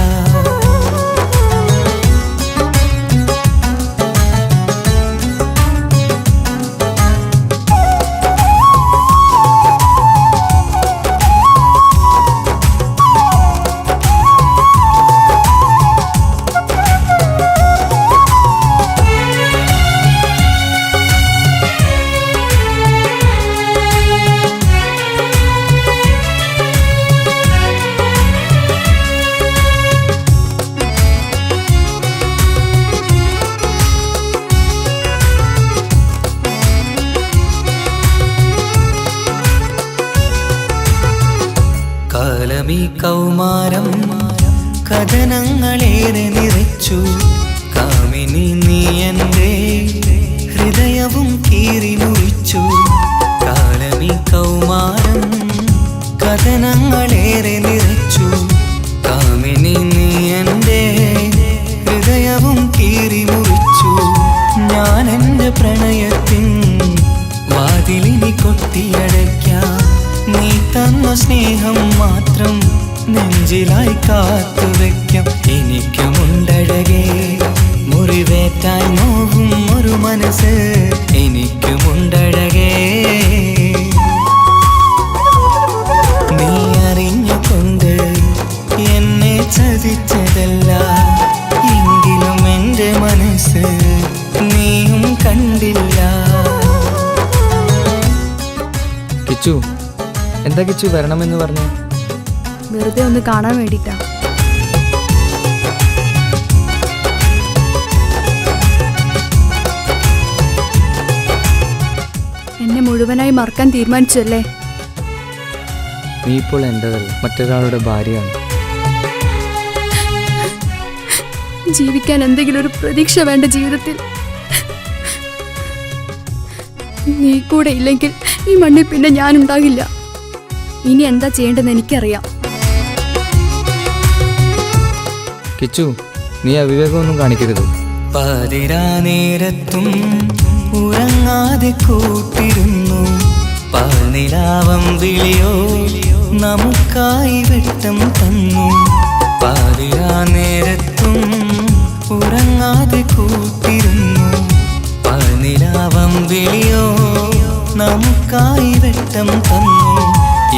കാലമീ കൗമാരം കഥനങ്ങളേറെ നിറച്ചു. കാമിനി നീ എൻ്റെ ഹൃദയവും കീറി മുറിച്ചു. കാലമീ കൗമാരം കഥനങ്ങളേറെ നിറച്ചു. കാമിനി നീ എൻ്റെ ഹൃദയവും കീറി മുറിച്ചു. ഞാൻ എൻ്റെ പ്രണയത്തിൻ വാതിലിനി കൊട്ടിയടയ്ക്കാം. നീ തന്ന സ്നേഹം മാത്രം നെഞ്ചിലായി കാത്തുവെക്കാം. എനിക്കുമുണ്ടഴകേ മുറിവേറ്റായി നോവും ഒരു മനസ്സ്, എനിക്കുമുണ്ടഴകേ. നീ അറിഞ്ഞുകൊണ്ട് എന്നെ ചതിച്ചതല്ല, എങ്കിലും എൻ്റെ മനസ്സ് നീയും കണ്ടില്ല. കിച്ചു, എന്താ കിച്ചു വരണമെന്ന് പറഞ്ഞു? വെറുതെ ഒന്ന് കാണാൻ വേണ്ടിട്ടാ. മുഴുവനായി മറക്കാൻ തീരുമാനിച്ചല്ലേ? നീ ഇപ്പോൾ എൻ്റെതല്ല, മറ്റൊരാളുടെ ഭാര്യയാണ്. ജീവിക്കാൻ എന്തെങ്കിലും ഒരു പ്രതീക്ഷ വേണ്ട ജീവിതത്തിൽ. നീ കൂടെ ഇല്ലെങ്കിൽ ഈ മണ്ണിൽ പിന്നെ ഞാനുണ്ടാകില്ല. ഇനി എന്താ ചെയ്യേണ്ടതെന്ന് എനിക്കറിയാം. കിച്ചു, നീ അവിവേകമൊന്നും കാണിക്കരുത്. പാതിരാ നേരത്തും ഉറങ്ങാതെ കൂട്ടിരുന്നു, പാൽനിലാവം വിളിയോ നമുക്കായി വെട്ടം തന്നു. പാതിരാ നേരത്തും ഉറങ്ങാതെ കൂട്ടിരുന്നു, പാൽനിലാവം വിളിയോ നമുക്കായി വെട്ടം തന്നു.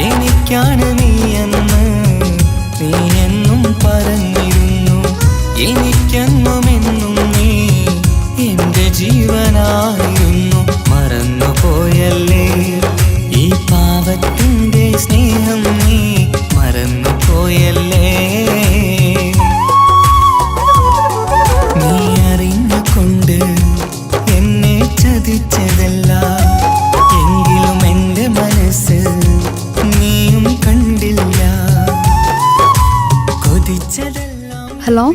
എനിക്കാണ് നീയെന്ന് നീ എന്നും പറഞ്ഞിരുന്നു, എനിക്കെന്നുമെന്നും നീ എന്റെ ജീവനായിരുന്നു. മറന്നുപോയല്ലേ ഈ പാവത്തിന്റെ സ്നേഹം, നീ മറന്നുപോയല്ലേ. നീ അറിഞ്ഞുകൊണ്ട് എന്നെ ചതിച്ചതല്ല, എങ്കിലും എന്റെ മനസ്സ് നീയും കണ്ടില്ല. കൊതിച്ചതെല്ലാം ഹലോ,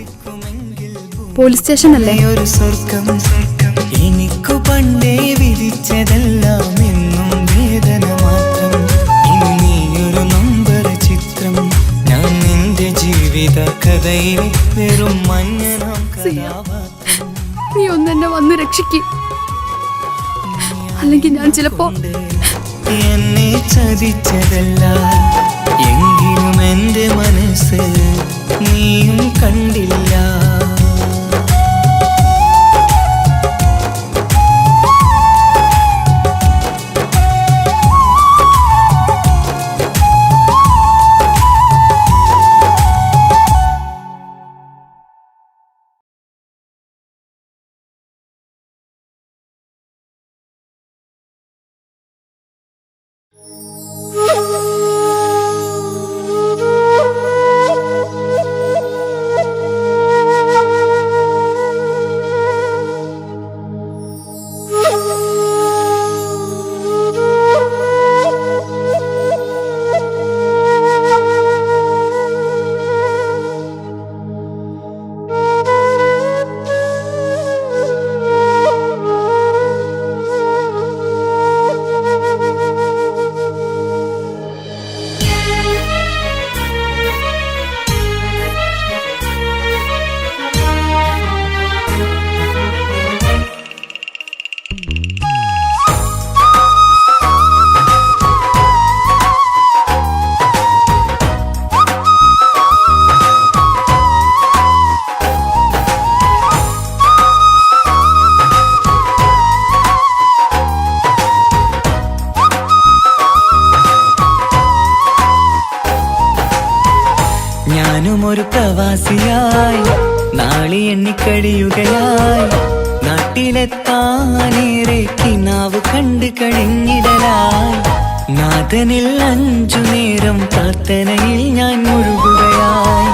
പോലീസ് സ്റ്റേഷൻ അല്ലേ? ഒരു സ്വർഗം എനിക്കു പണ്ടേ വിധിച്ചതെല്ലാം എന്നും വേദന മാത്രം. ഇനി നീയൊരു നമ്പർ ചിത്രം, ഞാൻ നിന്റെ ജീവിത കഥയിൽ വെറും മഞ്ഞനാം കഥാപാത്രം. നീ ഒന്നെന്നെ വന്ന് രക്ഷിക്ക്, അല്ലെങ്കിൽ ഞാൻ ചിലപ്പോ എന്നെ ചതിച്ചതല്ല, എങ്കിലും എന്റെ മനസ്സ് നീയും കണ്ടില്ല. ഞാനും ഒരു പ്രവാസിയായി നാളി എണ്ണിക്കഴിയുകയായി, നാട്ടിലെത്താനേറെ കിനാവ് കണ്ടു കഴിഞ്ഞിടലായി. നാഥനിൽ 5 നേരം പ്രാർത്ഥനയിൽ ഞാൻ മുഴുകുകയായി.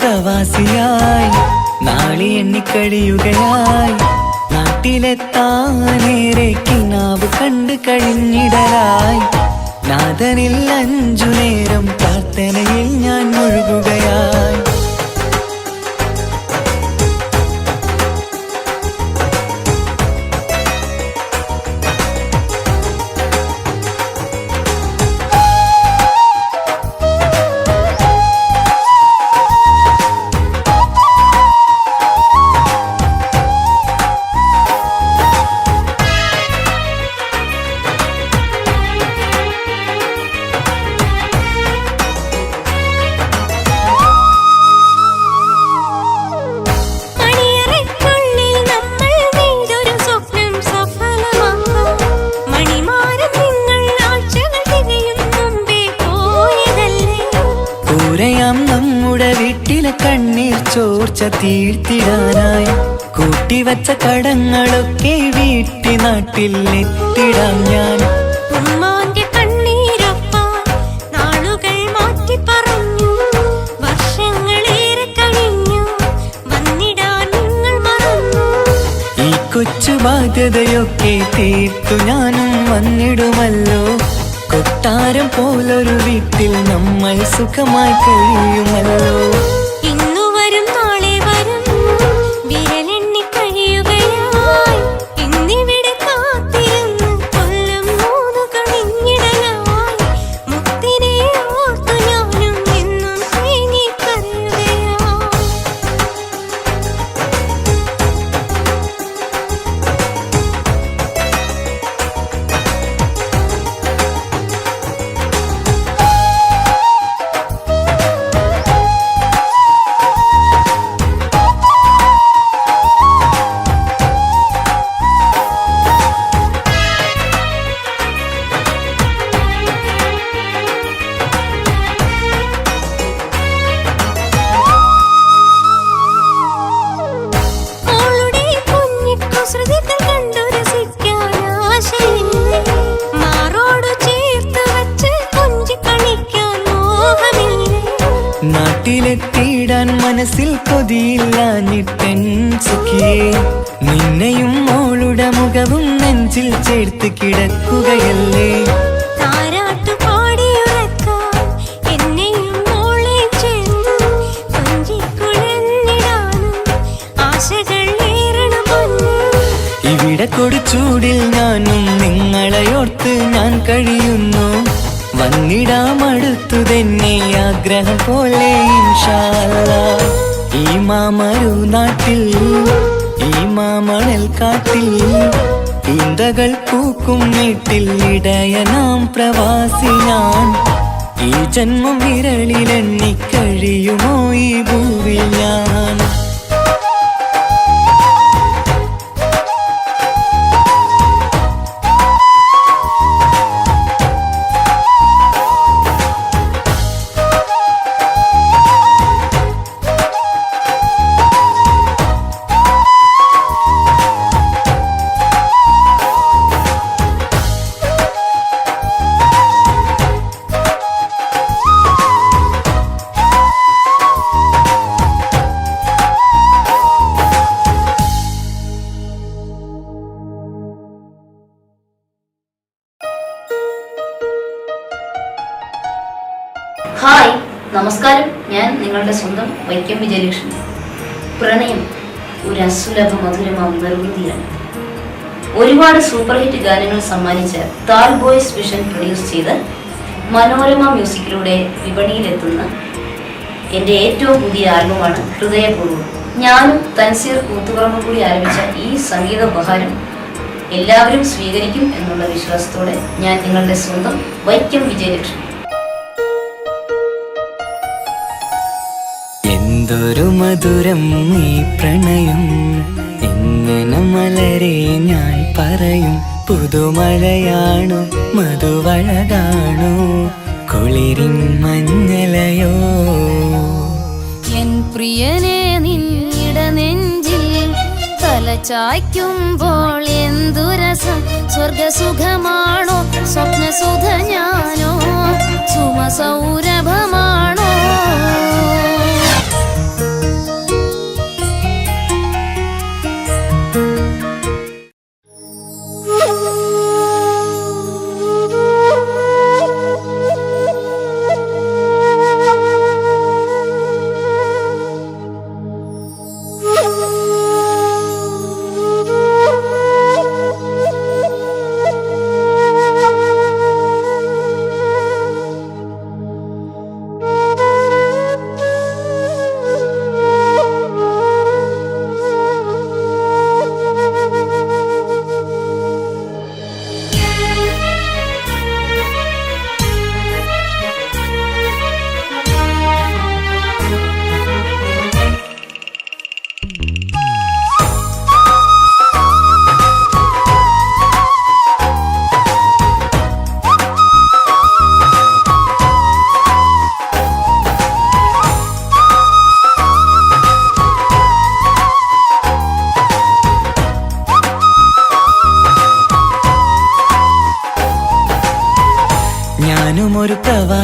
പ്രവാസിയായി നാളി എണ്ണിക്കഴിയുകയായി, നാട്ടിലെത്താനേറെ കിനാവ് കണ്ടു കഴിഞ്ഞിടലായി. നാഥനിൽ 5 നേരം പ്രാർത്ഥനയിൽ ഞാൻ മുഴുകുകയായി. നമ്മുടെ വീട്ടിലെ കണ്ണീർ ചോർച്ച തീർത്തിടാനായി കൂട്ടിവച്ച കടങ്ങളൊക്കെ വീട്ടി നാട്ടിൽ എത്തിടാം ഞാൻ. ഉമ്മാന്റെ കണ്ണീരൊപ്പാൻ നാളുകൾ മാറ്റി പറഞ്ഞു. വർഷങ്ങളേറെ കഴിഞ്ഞു വന്നിടാൻ നിങ്ങൾ മറന്നു. ഈ കൊച്ചു ബാധ്യതയൊക്കെ തീർത്തു ഞാനും വന്നിടുമല്ലോ. കൊട്ടാരം പോലൊരു വീട്ടിൽ നമ്മൾ സുഖമായി കഴിയുമല്ലോ. ഇന്നു വരും നാളെ വരും വിരലെണ്ണി കഴിയുകയായി. ഇന്നിവിടെ കാത്തിരുന്ന് കൊല്ലം 3 കഴിഞ്ഞിടലായി. മുത്തിനെ ഓർത്തു ഞാനും എന്നും തേങ്ങിക്കരയുകയായി. മോളുടെ കുഞ്ഞിക്കുസൃതികൾ കണ്ടു രസിക്കാൻ ആശയില്ലേ? മാറോടു ചേർത്ത് വച്ച് കൊഞ്ചി കളിക്കാൻ മോഹമില്ലേ? നാട്ടിലെത്തിയിടാൻ മനസ്സിൽ കൊതിയില്ലാഞ്ഞിട്ടൻ സുഖിയേ. നിന്നെയും മോളുടെ മുഖവും നെഞ്ചിൽ ചേർത്ത് കിടക്കുകയല്ലേ. താരാട്ടു പാടിയുറക്കാൻ എന്നെയും മോളെയും ചേർത്ത് കൊഞ്ചിക്കുഴഞ്ഞിടാനും ആശകൾ ഏറണം പൊന്നേ. ഇവിടെ കൊടുച്ചൂടിൽ ഞാനും നിങ്ങളെയോർത്ത് ഞാൻ കഴിയുന്നു. വന്നിടാമടുത്തു തന്നെ ആഗ്രഹം പോലെ ഇൻഷാ അല്ലാഹ്. ഈ മാമരു നാട്ടിൽ ഈ മാമണൽ കാട്ടിൽ ഈന്തകൾ പൂക്കും വീട്ടിൽ ഇടയനാം പ്രവാസി ഞാൻ. ഈ ജന്മം വിരളിലെണ്ണി കഴിയുമോ ഈ ഭൂവിൽ ഞാൻ. ഹായ്, നമസ്കാരം. ഞാൻ നിങ്ങളുടെ സ്വന്തം വൈക്കം വിജയലക്ഷ്മി. പ്രണയം ഒരു അസുലഭ മധുരമാം നിർവൃതിയാണ്. ഒരുപാട് സൂപ്പർ ഹിറ്റ് ഗാനങ്ങൾ സമ്മാനിച്ച താൽ ബോയ്സ് വിഷൻ പ്രൊഡ്യൂസ് ചെയ്ത് മനോരമ മ്യൂസിക്കിലൂടെ വിപണിയിലെത്തുന്ന എൻ്റെ ഏറ്റവും പുതിയ ആൽബമാണ് ഹൃദയപൂർവ്വം. ഞാനും തൻസീർ കൂത്തുപറമ്പും കൂടി ആരംഭിച്ച ഈ സംഗീത ഉപഹാരം എല്ലാവരും സ്വീകരിക്കും എന്നുള്ള വിശ്വാസത്തോടെ ഞാൻ നിങ്ങളുടെ സ്വന്തം വൈക്കം വിജയലക്ഷ്മി. എന്തൊരു മധുരം ഈ പ്രണയം, എങ്ങനെ മലരെ ഞാൻ പറയും. പുതുമഴയാണോ മധുവഴകാണോ കുളിരിൻ മഞ്ഞലയോ. എൻ പ്രിയനെ നിന്നിട നെഞ്ചിൽ തലചായ്ക്കുമ്പോൾ എന്തുരസം. സ്വർഗസുഖമാണോ സ്വപ്നസുധ ഞാനോ സുമസൗരഭമാണോ.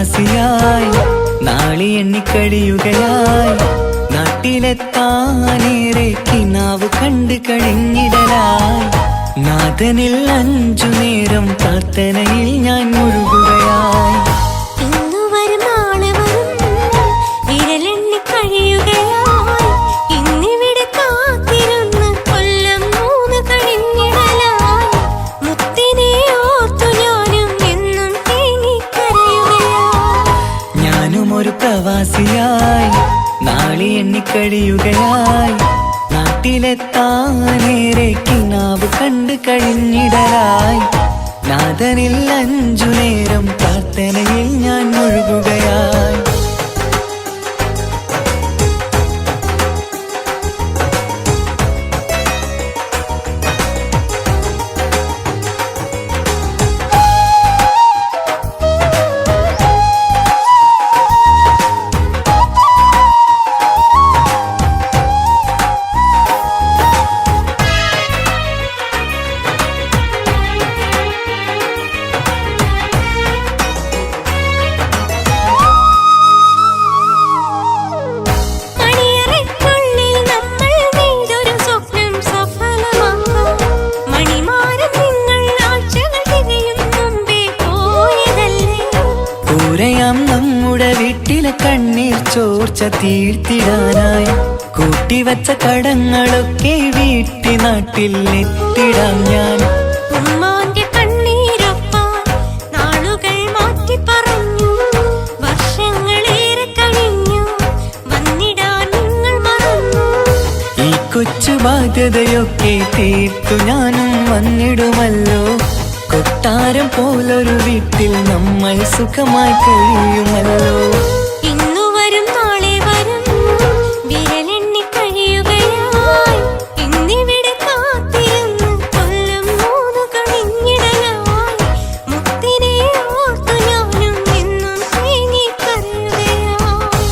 പ്രവാസിയായി നാളി എണ്ണിക്കഴിയുകയായി നാട്ടിലെത്താനേറെ കിനാവ് കണ്ട് കഴിഞ്ഞിടലായി നാഥനിൽ 5 നേരം പ്രാർത്ഥനയിൽ ഞാൻ മുഴുകുകയായി. ഇന്നു വരും നാളെ വരും വിരലെണ്ണി കഴിയുകയായി ഇന്നിവിടെ കാത്തിരുന്ന് കൊല്ലം 3 കഴിഞ്ഞിടലായി മുത്തിനെ ഓർത്തു ഞാനും എന്നും തേങ്ങിക്കരയുകയായി. ഞാനും ഒരു പ്രവാസിയായി നാളി എണ്ണിക്കഴിയുകയായി നാട്ടിലെത്താനേറെ കിനാവ് കണ്ട് കഴിഞ്ഞിടലായി നാഥനിൽ 5 നേരം പ്രാർത്ഥനയിൽ ഞാൻ മുഴുകുകയായി. മണിയറയ്ക്കുള്ളിൽ നമ്മൾ നെയ്തൊരു സ്വപ്നം സഫലമാക്കാം. മണിമാരം നിങ്ങൾ ആഴ്ചകൾ തികയും മുമ്പേ പോയതല്ലേ. കൂരയാം നമ്മുടെ വീട്ടിലെ കണ്ണീർ ചോർച്ച തീർത്തിടാനായി കൂട്ടിവച്ച കടങ്ങളൊക്കെ വീട്ടി നാട്ടിൽ എത്തിടാം ഞാൻ. ഉമ്മാന്റെ കണ്ണീരൊപ്പാൻ നാളുകൾ മാറ്റി പറഞ്ഞു. വർഷങ്ങളേറെ കഴിഞ്ഞു വന്നിടാൻ നിങ്ങൾ മറന്നു. ഈ കൊച്ചു ബാധ്യതയൊക്കെ തീർത്തു ഞാനും വന്നിടുമല്ലോ. കൊട്ടാരം പോലൊരു വീട്ടിൽ നമ്മൾ സുഖമായി കഴിയുമല്ലോ. ഇന്നു വരും നാളെ വരും വിരലെണ്ണി കഴിയുകയായി ഇന്നിവിടെ കാത്തിരുന്ന് കൊല്ലം 3 കഴിഞ്ഞിടലായി മുത്തിനെ ഓർത്തു ഞാനും എന്നും തേങ്ങിക്കരയുകയായി.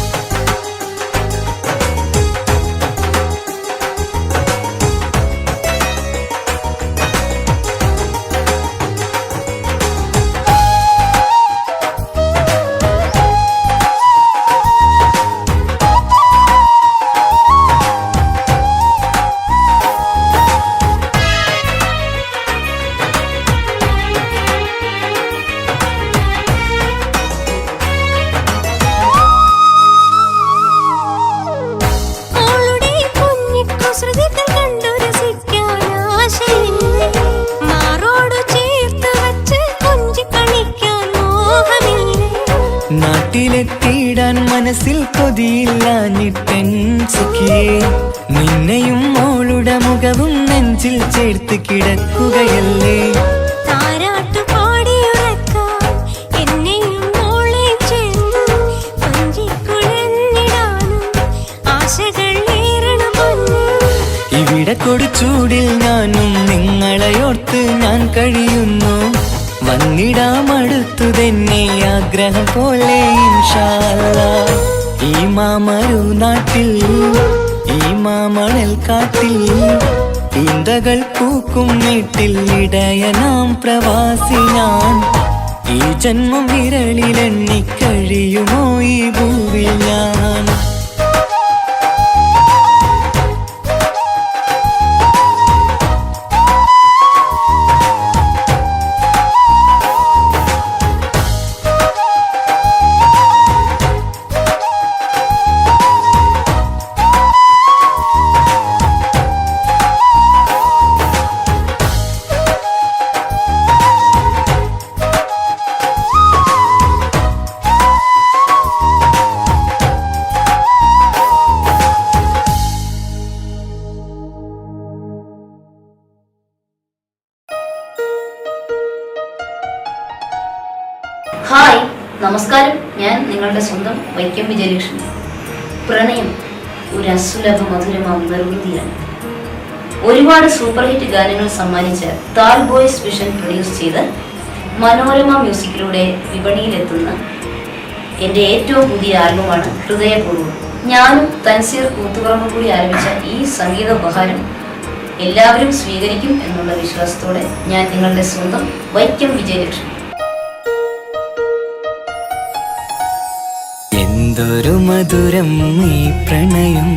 മോളുടെ കുഞ്ഞിക്കുസൃതികൾ കണ്ടു രസിക്കാൻ ആശയില്ലേ. മാറോടു ചേർത്ത് വച്ച് കൊഞ്ചി കളിക്കാൻ മോഹമില്ലേ. നാട്ടിലെത്തിയിടാൻ മനസ്സിൽ കൊതിയില്ലാഞ്ഞിട്ടെൻ സുഖിയേ നിന്നെയും മോളുടെ മുഖവും നെഞ്ചിൽ ചേർത്ത് കിടക്കുകയല്ലേ. താരാട്ടു പാടിയുറക്കാൻ എന്നെയും മോളെയും ചേർന്ന് കൊഞ്ചിക്കുഴഞ്ഞിടാനും ആശകൾ ഏറണം പൊന്നേ. ഇവിടെ കൊടുച്ചൂടിൽ ഞാനും നിങ്ങളെയോർത്ത് ഞാൻ കഴിയുന്നു. വന്നിടാം അടുത്തു തന്നെ ആഗ്രഹം പോലെ ഇൻഷാ അല്ലാഹ്. ഈ മാമരു നാട്ടിൽ ഈ മാമണൽ കാട്ടിൽ ഈന്തകൾ പൂക്കും വീട്ടിൽ ഇടയനാം പ്രവാസി ഞാൻ. ഈ ജന്മം വിരളിലെണ്ണി കഴിയുമോ ഈ ഭൂവിൽ ഞാൻ. ഹായ്, നമസ്കാരം. ഞാൻ നിങ്ങളുടെ സ്വന്തം വൈക്കം വിജയലക്ഷ്മി. പ്രണയം ഒരു അസുലഭ മധുരമാം നിർവൃതിയാണ്. ഒരുപാട് സൂപ്പർ ഹിറ്റ് ഗാനങ്ങൾ സമ്മാനിച്ച താൽ ബോയ്സ് വിഷൻ പ്രൊഡ്യൂസ് ചെയ്ത് മനോരമ മ്യൂസിക്കിലൂടെ വിപണിയിലെത്തുന്ന എൻ്റെ ഏറ്റവും പുതിയ ആൽബമാണ് ഹൃദയപൂർവ്വം. ഞാനും തൻസീർ കൂത്തുപറമ്പും കൂടി ആരംഭിച്ച ഈ സംഗീത ഉപഹാരം എല്ലാവരും സ്വീകരിക്കും എന്നുള്ള വിശ്വാസത്തോടെ ഞാൻ നിങ്ങളുടെ സ്വന്തം വൈക്കം വിജയലക്ഷ്മി. എന്തൊരു മധുരം ഈ പ്രണയം,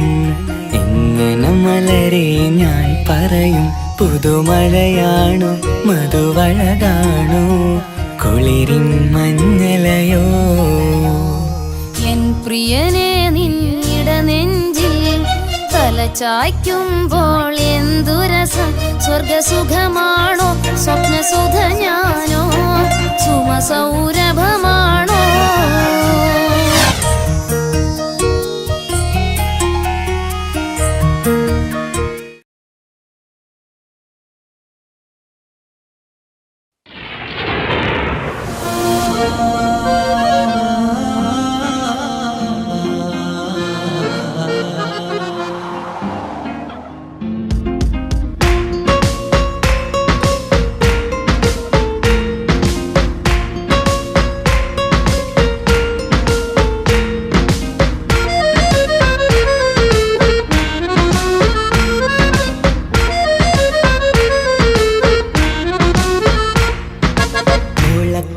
എങ്ങനെ മലരെ ഞാൻ പറയും. പുതുമഴയാണോ മധുവഴകാണോ കുളിരിൻ മഞ്ഞലയോ. എൻ പ്രിയനെ നിന്നിട നെഞ്ചിൽ തലചായ്ക്കുമ്പോൾ എന്തു രസം. സ്വർഗസുഖമാണോ സ്വപ്നസുധ ഞാനോ സുമസൗരഭമാണോ.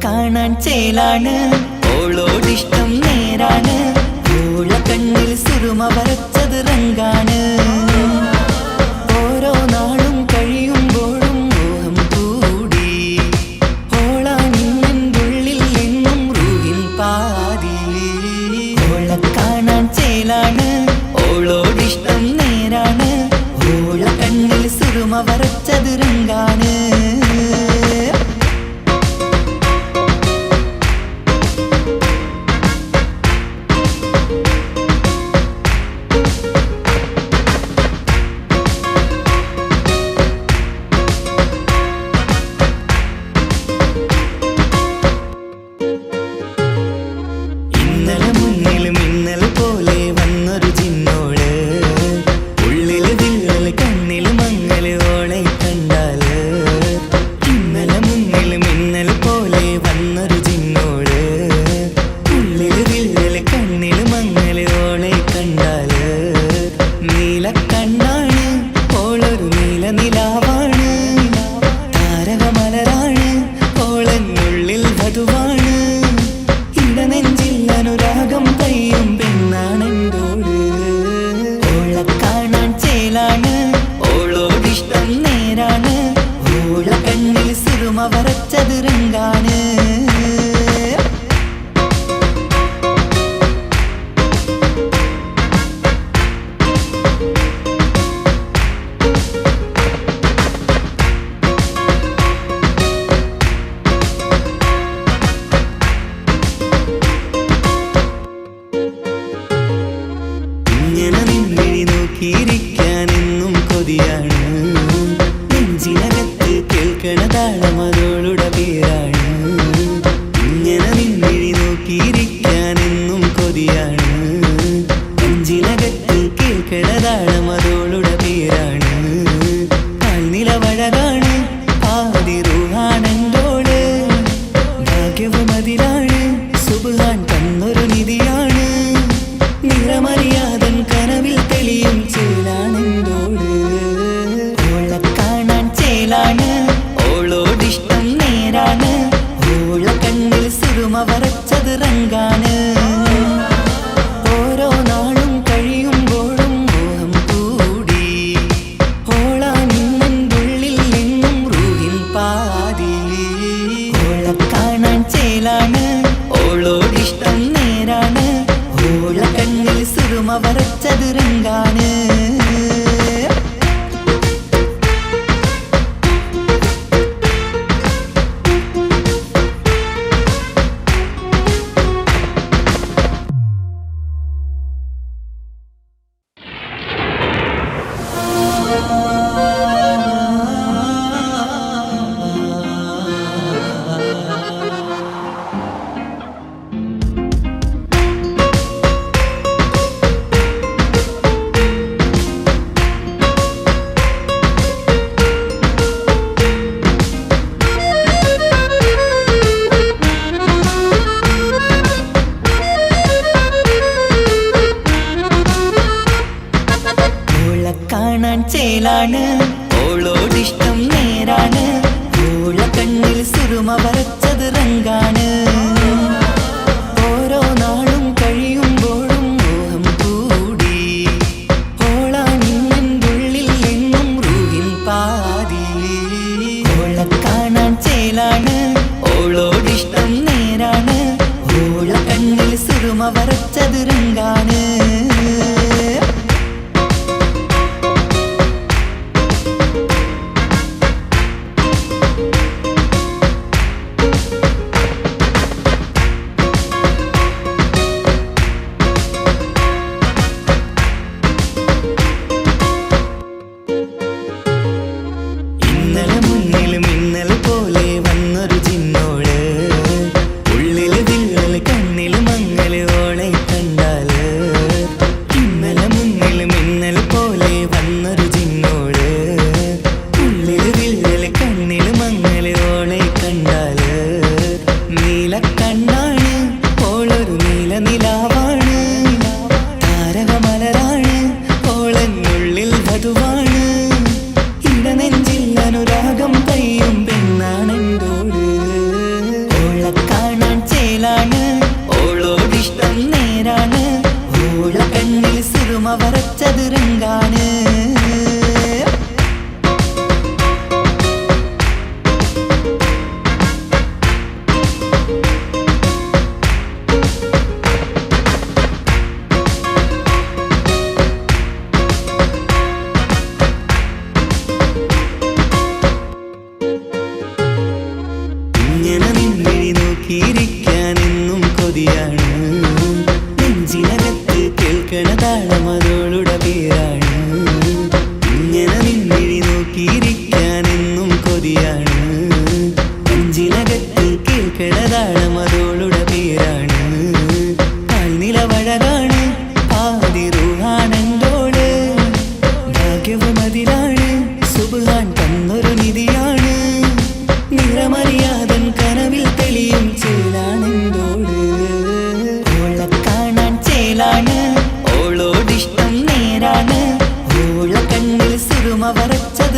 കാണാൻ ചേലാണ് ഓളോടിഷ്ടം നേരാണ്. ഓള കണ്ണിൽ സുറുമ വരച്ചത് റങ്കാണ്. ഓരോ നാളും കഴിയുമ്പോഴും മോഹം കൂടി. ഓളാനിന്നുള്ളിൽ എന്നും റൂഹിൻ പാതി. ഓള കാണാൻ ചേലാണ് ഓളോടിഷ്ടം നേരാണ്. ഓള കണ്ണിൽ സുറുമ വരച്ചത് റങ്കാണ്. വരച്ചത് രംഗാണ്. ഇങ്ങനെ നിന്നിഴി നോക്കിയിരിക്കാനെന്നും കൊതിയാണ്. നെഞ്ചിനകത്ത് കേൾക്കണ താളമതോളുടെ പേരാണ്. ഇങ്ങനെ നിന്നിഴി നോക്കിയിരിക്കാനെന്നും കൊതിയാണ്. നെഞ്ചിനകത്ത് കേൾക്കണ താളമതോളുടെ പേരാണ്. കാൽനിലവഴകാണ് ആദിറുഹാണെന്തോട്. ഭാഗ്യവും അതിലാണ് സുബ്ഹാൻ തന്നൊരു നിധിയാണ്. നിറമറിയാതൻ കനവിൽ തെളിയും ചേലാണെന്തോട്. ഓള കാണാൻ ചേലാണ് ഓളോടിഷ്ടം നേരാണ്. ഓള കണ്ണിൽ സുറുമ വരച്ചത് റങ്കാണ്. ഓരോ നാളും കഴിയുമ്പോഴും മോഹം കൂടി. ഓളാനിന്നുള്ളിൽ എന്നും റൂഹിൻ പാതി. ഓള കാണാൻ ചേലാണ് ഓളോടിഷ്ടം നേരാണ്. ഓള കണ്ണിൽ സുറുമ വരച്ചത് രംഗാണ്. കാണാൻ ചേലാണ് ഓളോടിഷ്ടം നേരാണ്. ഓള കണ്ണിൽ സുറുമ വരച്ചത് റങ്കാണ്. ഓരോ നാളും കഴിയുമ്പോൾ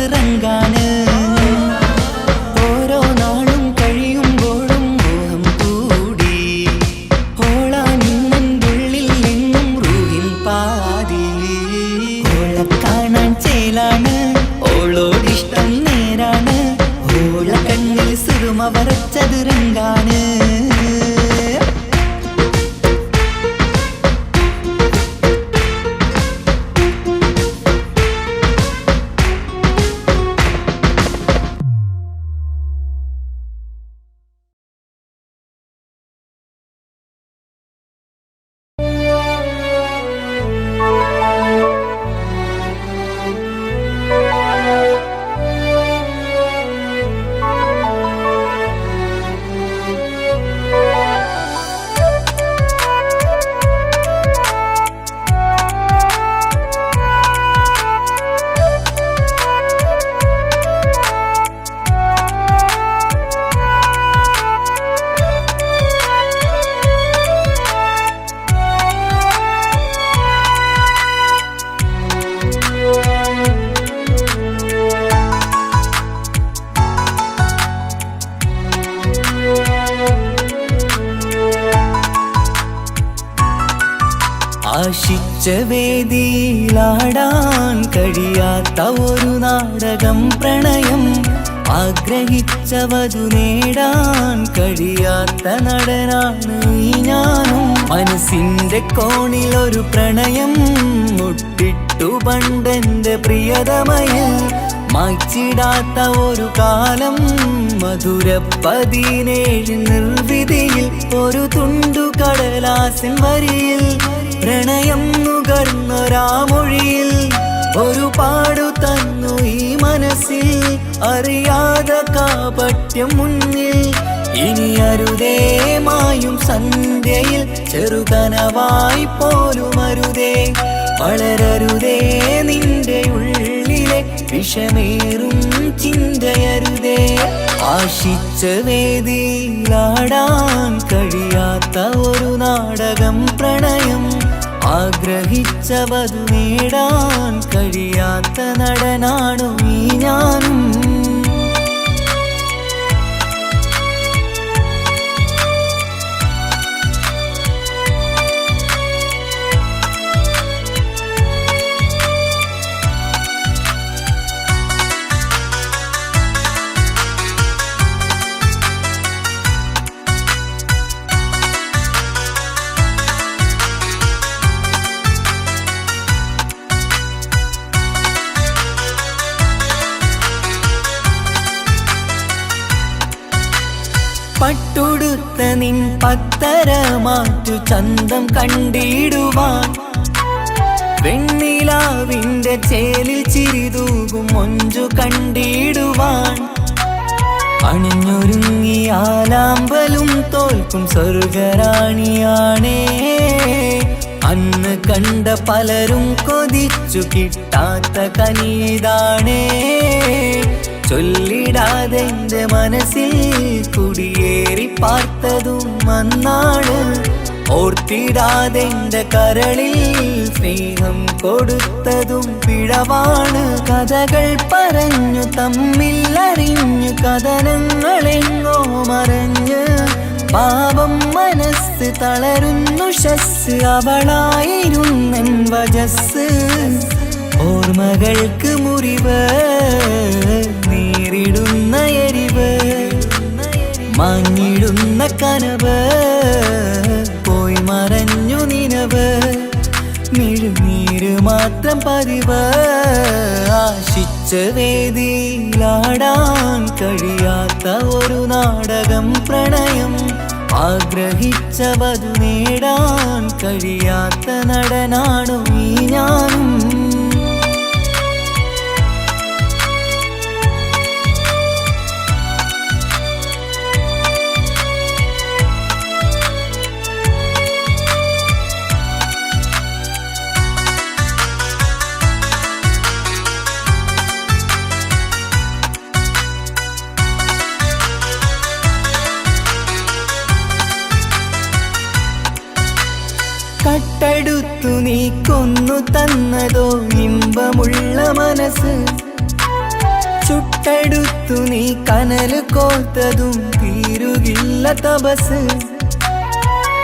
വരച്ചത് റങ്കാണ്. ഓരോ നാളും കഴിയുമ്പോഴും മോഹം കൂടി ഓളാനിന്നുള്ളിൽ നിന്നും റൂഹിൻ പാതി. ഓളെ കാണാൻ ചേലാണ്, ഓളോടിഷ്ടം നേരാണ്. ഓള കണ്ണിൽ സുറുമ വരച്ചത് റങ്കാണ്. ആശിച്ച വേദിയിലാടാൻ കഴിയാത്ത ഒരു നാടകം പ്രണയം. ആഗ്രഹിച്ചവതു നേടാൻ കഴിയാത്ത നടനാണ് ഈ ഞാനും. മനസ്സിന്റെ കോണിൽ ഒരു പ്രണയം മുട്ടിട്ടു പണ്ടെന്റെ പ്രിയതമയിൽ. മായ്ച്ചിടാത്ത ഒരു കാലം മധുര 17 നിർവിധിയിൽ. ഒരു തുണ്ടു കടലാസിൻ വരിയിൽ പ്രണയം നുകർന്നൊരാമൊഴിയിൽ. ഒരു പാടു തന്നു ഈ മനസ്സിൽ അറിയാതെ കാപട്യം മുന്നിൽ. ഇനി അരുതേ മായും സന്ധ്യയിൽ ചെറുകനവായി പോലും അരുതേ. വളരരുതേ നിന്റെ ഉള്ളിലെ വിഷമേറും ചിന്തയരുതേ. ആശിച്ച വേദിയിലാടാൻ കഴിയാത്ത ഒരു നാടകം പ്രണയം. ആഗ്രഹിച്ചവതു നേടാൻ കഴിയാത്ത നടനാണു ഈ ഞാനും. പട്ടുടുത്ത നിൻ പത്തര മാറ്റു ചന്തം കണ്ടിടുവാൻ. വെണ്ണിലാവിന്റെ ചേലിൽ ചിരിതൂകും മൊഞ്ചു കണ്ടിടുവാൻ. അണിഞ്ഞൊരുങ്ങിയാലാമ്പലും തോൽക്കും സ്വർഗറാണിയാണേ. അന്ന് കണ്ട പലരും കൊതിച്ചു കിട്ടാത്ത കനിതാണേ. ചൊല്ലിടാതെ എന്റെ മനസ്സിൽ കുടിയേറി പാർത്തതും അന്നാണ്. ഓർത്തിടാതെ എന്റെ കരളിൽ സ്നേഹം കൊടുത്തതും പിഴവാണ്. കഥകൾ പറഞ്ഞു തമ്മിൽ അറിഞ്ഞു കഥനങ്ങളെങ്ങോ മറഞ്ഞ്. പാപം മനസ്സ് തളരുന്നു ശസ് അവളായിരുന്നെൻ വജസ്. ഓർമ്മകൾക്ക് മുറിവ് നേരിടുന്ന എരിവ്. മാഞ്ഞിടുന്ന കനവ് പോയി മറഞ്ഞു നിനവ്. മിഴുനീര് മാത്രം പതിവ്. ആശിച്ച വേദിയിലാടാൻ കഴിയാത്ത ഒരു നാടകം പ്രണയം. ആഗ്രഹിച്ചവതു നേടാൻ കഴിയാത്ത നടനാണു ഈ ഞാനും. കട്ടെടുത്തു നീ കൊന്നു തന്നതോ ഇമ്പമുള്ള മനസ്സ്. തൊട്ടടുത്തു നീ കനൽ കോത്തതും തീരുകില്ല തപസ്.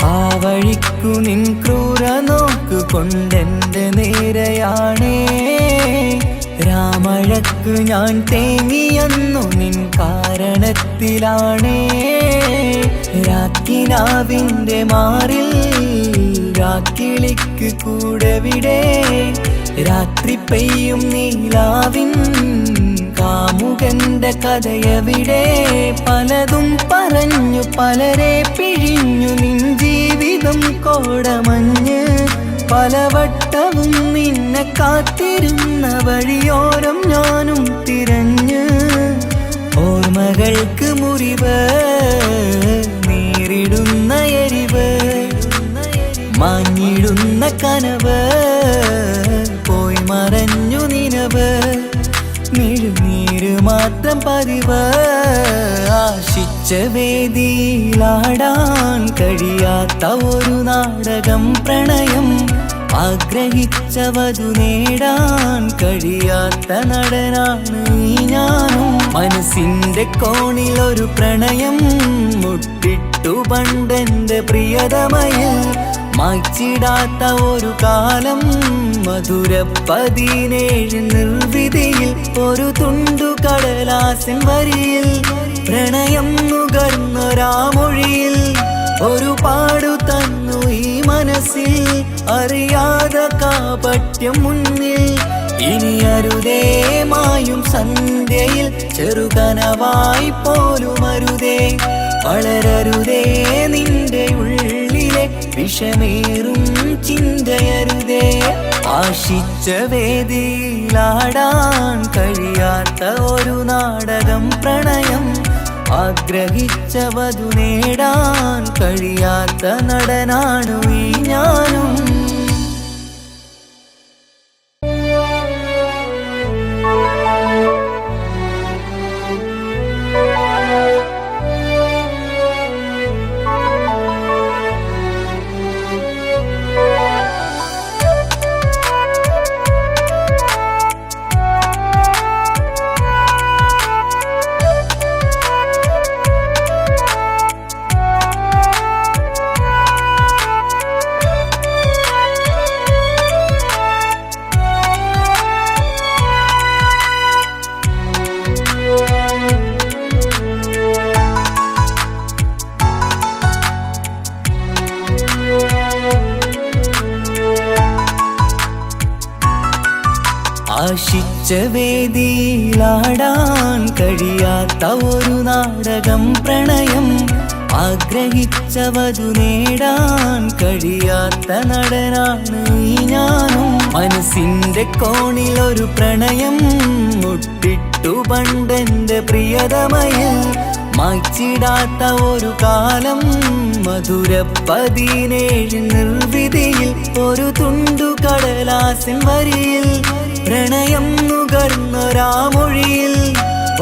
ആ വഴിക്കു നിൻ ക്രൂര നോക്കു കൊണ്ടെന്റെ നേരെയാണേ. രാമഴക്കു ഞാൻ തേങ്ങിയെന്നു നിൻ കാരണത്തിലാണേ. രാക്കിനാവിന്റെ മാറിൽ രാക്കിളിക്ക് കൂടെവിടെ. രാത്രി പെയ്യും നീലാവിൻ കാമുകന്റെ കഥയവിടെ. പലതും പറഞ്ഞു പലരെ പിഴിഞ്ഞു നിൻ ജീവിതം കോടമഞ്ഞ്. പലവട്ടവും നിന്നെ കാത്തിരുന്ന വഴിയോരം ഞാനും തിരഞ്ഞ്. ഓർമ്മകൾക്ക് മുറിവ് നേരിടുന്ന എരിവ്. മാഞ്ഞിടുന്ന കനവ് പോയി മറഞ്ഞു നിനവ്. മിഴുനീര് മാത്രം പതിവ്. ആശിച്ച വേദിയിലാടാൻ കഴിയാത്ത ഒരു നാടകം പ്രണയം. ആഗ്രഹിച്ചവതു നേടാൻ കഴിയാത്ത നടനാണ് ഈ ഞാനും. മനസ്സിന്റെ കോണിൽ ഒരു പ്രണയം മുട്ടിട്ടു പണ്ടെന്റെ പ്രിയതമയിൽ. മായ്ച്ചിടാത്ത ഒരു കാലം മധുര 17 നിർവിധിയിൽ. ഒരു തുണ്ടു കടലാസിൻ വരിയിൽ പ്രണയം നുകർന്നൊരാമൊഴിയിൽ. ഒരു പാടു തന്നു ഈ മനസ്സിൽ അറിയാതെ കാപട്യം മുന്നിൽ. ഇനി അരുതേ മായും സന്ധ്യയിൽ ചെറുകനവായി പോലും അരുതേ. വളരരുതേ നിന്റെ ഉള്ളിലെ വിഷമേറും ചിന്തയരുതേ. ആശിച്ച വേദിയിലാടാൻ കഴിയാത്ത ഒരു നാടകം പ്രണയം. ആഗ്രഹിച്ചവതു നേടാൻ കഴിയാത്ത നടനാണു ഈ ഞാനും. ആശിച്ച വേദിയിലാടാൻ കഴിയാത്ത ഒരു നാടകം പ്രണയം. ആഗ്രഹിച്ചവതു നേടാൻ കഴിയാത്ത നടനാണ് ഈ ഞാനും. മനസ്സിന്റെ കോണിൽ ഒരു പ്രണയം മുട്ടിട്ടു പണ്ടെന്റെ പ്രിയതമയിൽ. മായ്ച്ചിടാത്ത ഒരു കാലം മധുര 17 നിർവിധിയിൽ. ഒരു തുണ്ടു കടലാസിൻ വരിയിൽ പ്രണയം നുകർന്നൊരാമൊഴിയിൽ.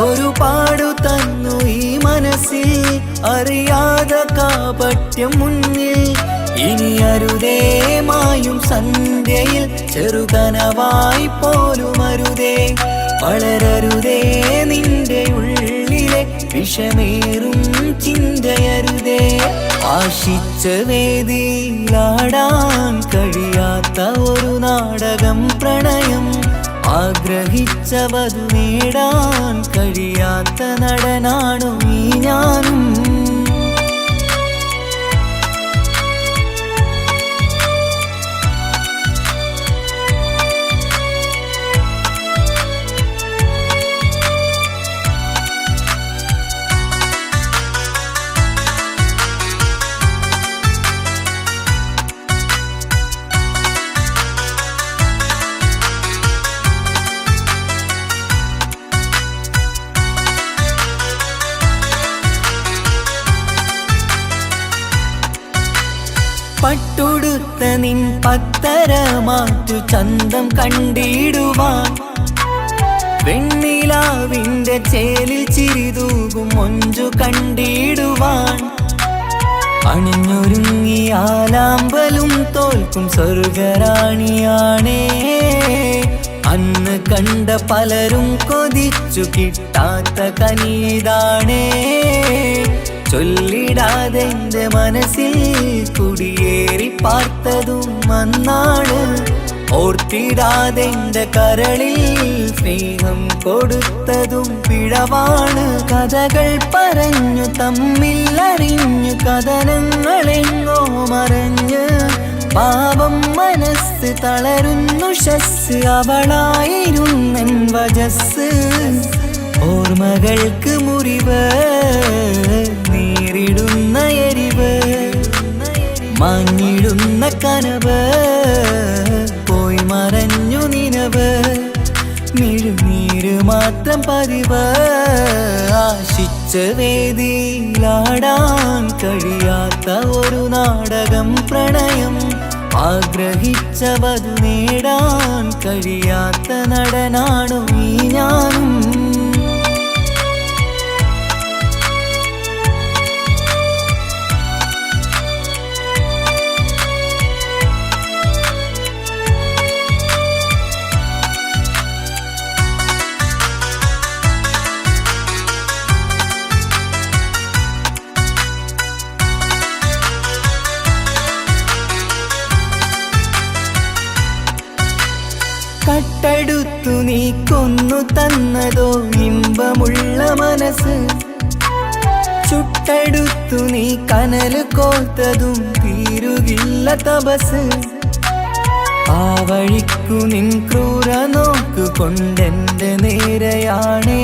ഒരു പാടു തന്നു ഈ മനസ്സിൽ അറിയാതെ കാപട്യം മുന്നിൽ. ഇനി അരുതേ മായും സന്ധ്യയിൽ ചെറുകനവായി പോലും അരുതേ. വളരരുതേ നിന്റെ ഉള്ളിലെ വിഷമേറും ചിന്തയരുതേ. ആശിച്ച വേദിയിലാടാൻ കഴിയാത്ത ഒരു നാടകം പ്രണയം. ആഗ്രഹിച്ചവതു നേടാൻ കഴിയാത്ത നടനാണു ഈ ഞാനും. പട്ടുടുത്ത നിൻ പത്തര മാറ്റു ചന്തം കണ്ടിടുവാൻ. വെണ്ണിലാവിന്റെ ചേലിൽ ചിരിതൂകും മൊഞ്ചു കണ്ടിടുവാൻ. അണിഞ്ഞൊരുങ്ങിയാലാമ്പലും തോൽക്കും സ്വർഗറാണിയാണേ. അന്ന് കണ്ട പലരും കൊതിച്ചു കിട്ടാത്ത കനിതാണേ. ചൊല്ലിടാതെ എൻ്റെ മനസ്സിൽ കുടിയേറി പാർത്തതും അന്നാണ്. ഓർത്തിടാതെ എൻ്റെ കരളിൽ സ്നേഹം കൊടുത്തതും പിഴവാണ്. കഥകൾ പറഞ്ഞു തമ്മിൽ അറിഞ്ഞു കഥനങ്ങളെങ്ങോ മറഞ്ഞ് പാപം മനസ്സ് തളരുന്നു ഷസ്. അവളായിരുന്നെൻ വജസ്. ഓർമ്മകൾക്ക് മുറിവ് നേരിടുന്ന എരിവ് മാഞ്ഞിടുന്ന കനവ് പോയി മറഞ്ഞു നിനവ്. മിഴുനീര് മാത്രം പതിവ്. ആശിച്ച വേദിയിലാടാൻ കഴിയാത്ത ഒരു നാടകം പ്രണയം. ആഗ്രഹിച്ച വധു നേടാൻ കഴിയാത്ത നടനാണു ഈ ഞാനും. കട്ടെടുത്തു നീ കൊന്നു തന്നതോ ഇമ്പമുള്ള മനസ്സ്. ചുട്ടെടുത്തു നീ കനല് കോത്തതും തീരുകില്ല തപസ്. ആ വഴിക്കു നിൻ ക്രൂര നോക്കു കൊണ്ടെന്റെ നേരെയാണേ.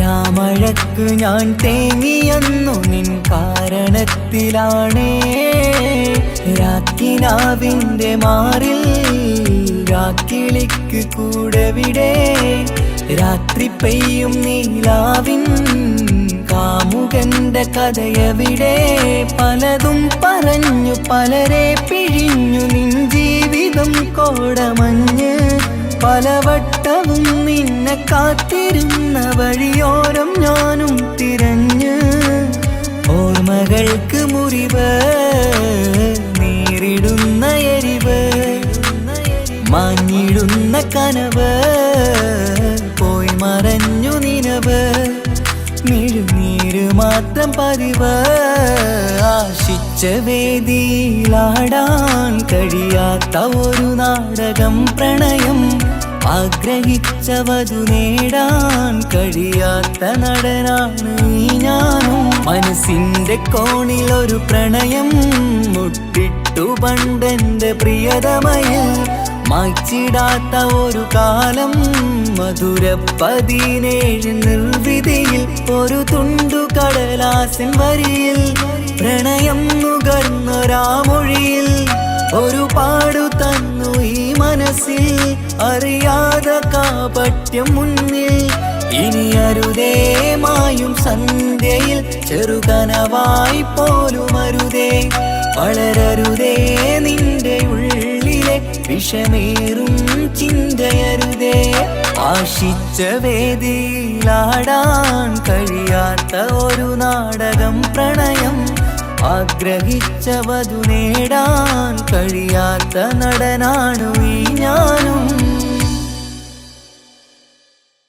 രാമഴക്ക് ഞാൻ തേങ്ങിയെന്നു നിൻ കാരണത്തിലാണേ. രാക്കിനാവിൻ്റെ മാറിൽ രാക്കിളിക്ക് കൂടെവിടെ. രാത്രി പെയ്യും നീലാവിൻ കാമുകന്റെ കഥയവിടെ. പലതും പറഞ്ഞു പലരെ പിഴിഞ്ഞു നിൻ ജീവിതം കോടമഞ്ഞ്. പലവട്ടവും നിന്നെ കാത്തിരുന്ന വഴിയോരം ഞാനും തിരഞ്ഞ്. ഓർമ്മകൾക്ക് മുറിവ് നേരിടുന്ന എരിവ് മാഞ്ഞിടുന്ന കനവ് പോയി മറഞ്ഞു നിനവ്. മിഴുനീര് മാത്രം പതിവ്. ആശിച്ച വേദിയിലാടാൻ കഴിയാത്ത ഒരു നാടകം പ്രണയം. ആഗ്രഹിച്ച വധു നേടാൻ കഴിയാത്ത നടനാണ് ഈ ഞാനും. മനസ്സിന്റെ കോണിൽ ഒരു പ്രണയം മുട്ടിട്ടു പണ്ടെന്റെ പ്രിയതമയിൽ. മായ്ച്ചിടാത്ത ഒരു കാലം മധുര 17 നിർവിധിയിൽ. ഒരു തുണ്ടു കടലാസിൻ വരിയിൽ പ്രണയം നുകർന്നൊരാമൊഴിയിൽ. ഒരു പാടു തന്നു ഈ മനസ്സിൽ അറിയാതെ കാപട്യം മുന്നിൽ. ഇനി അരുതേ മായും സന്ധ്യയിൽ ചെറുകനവായി പോലും അരുതേ. വളരരുതേ നിന്റെ ഉള്ളിലെ വിഷമേറും ചിന്തയരുതേ. ആശിച്ച വേദിയിലാടാൻ കഴിയാത്ത ഒരു നാടകം പ്രണയം. ആഗ്രഹിച്ച വധു നേടാൻ കഴിയാത്ത നടനാണു ഈ ഞാനും.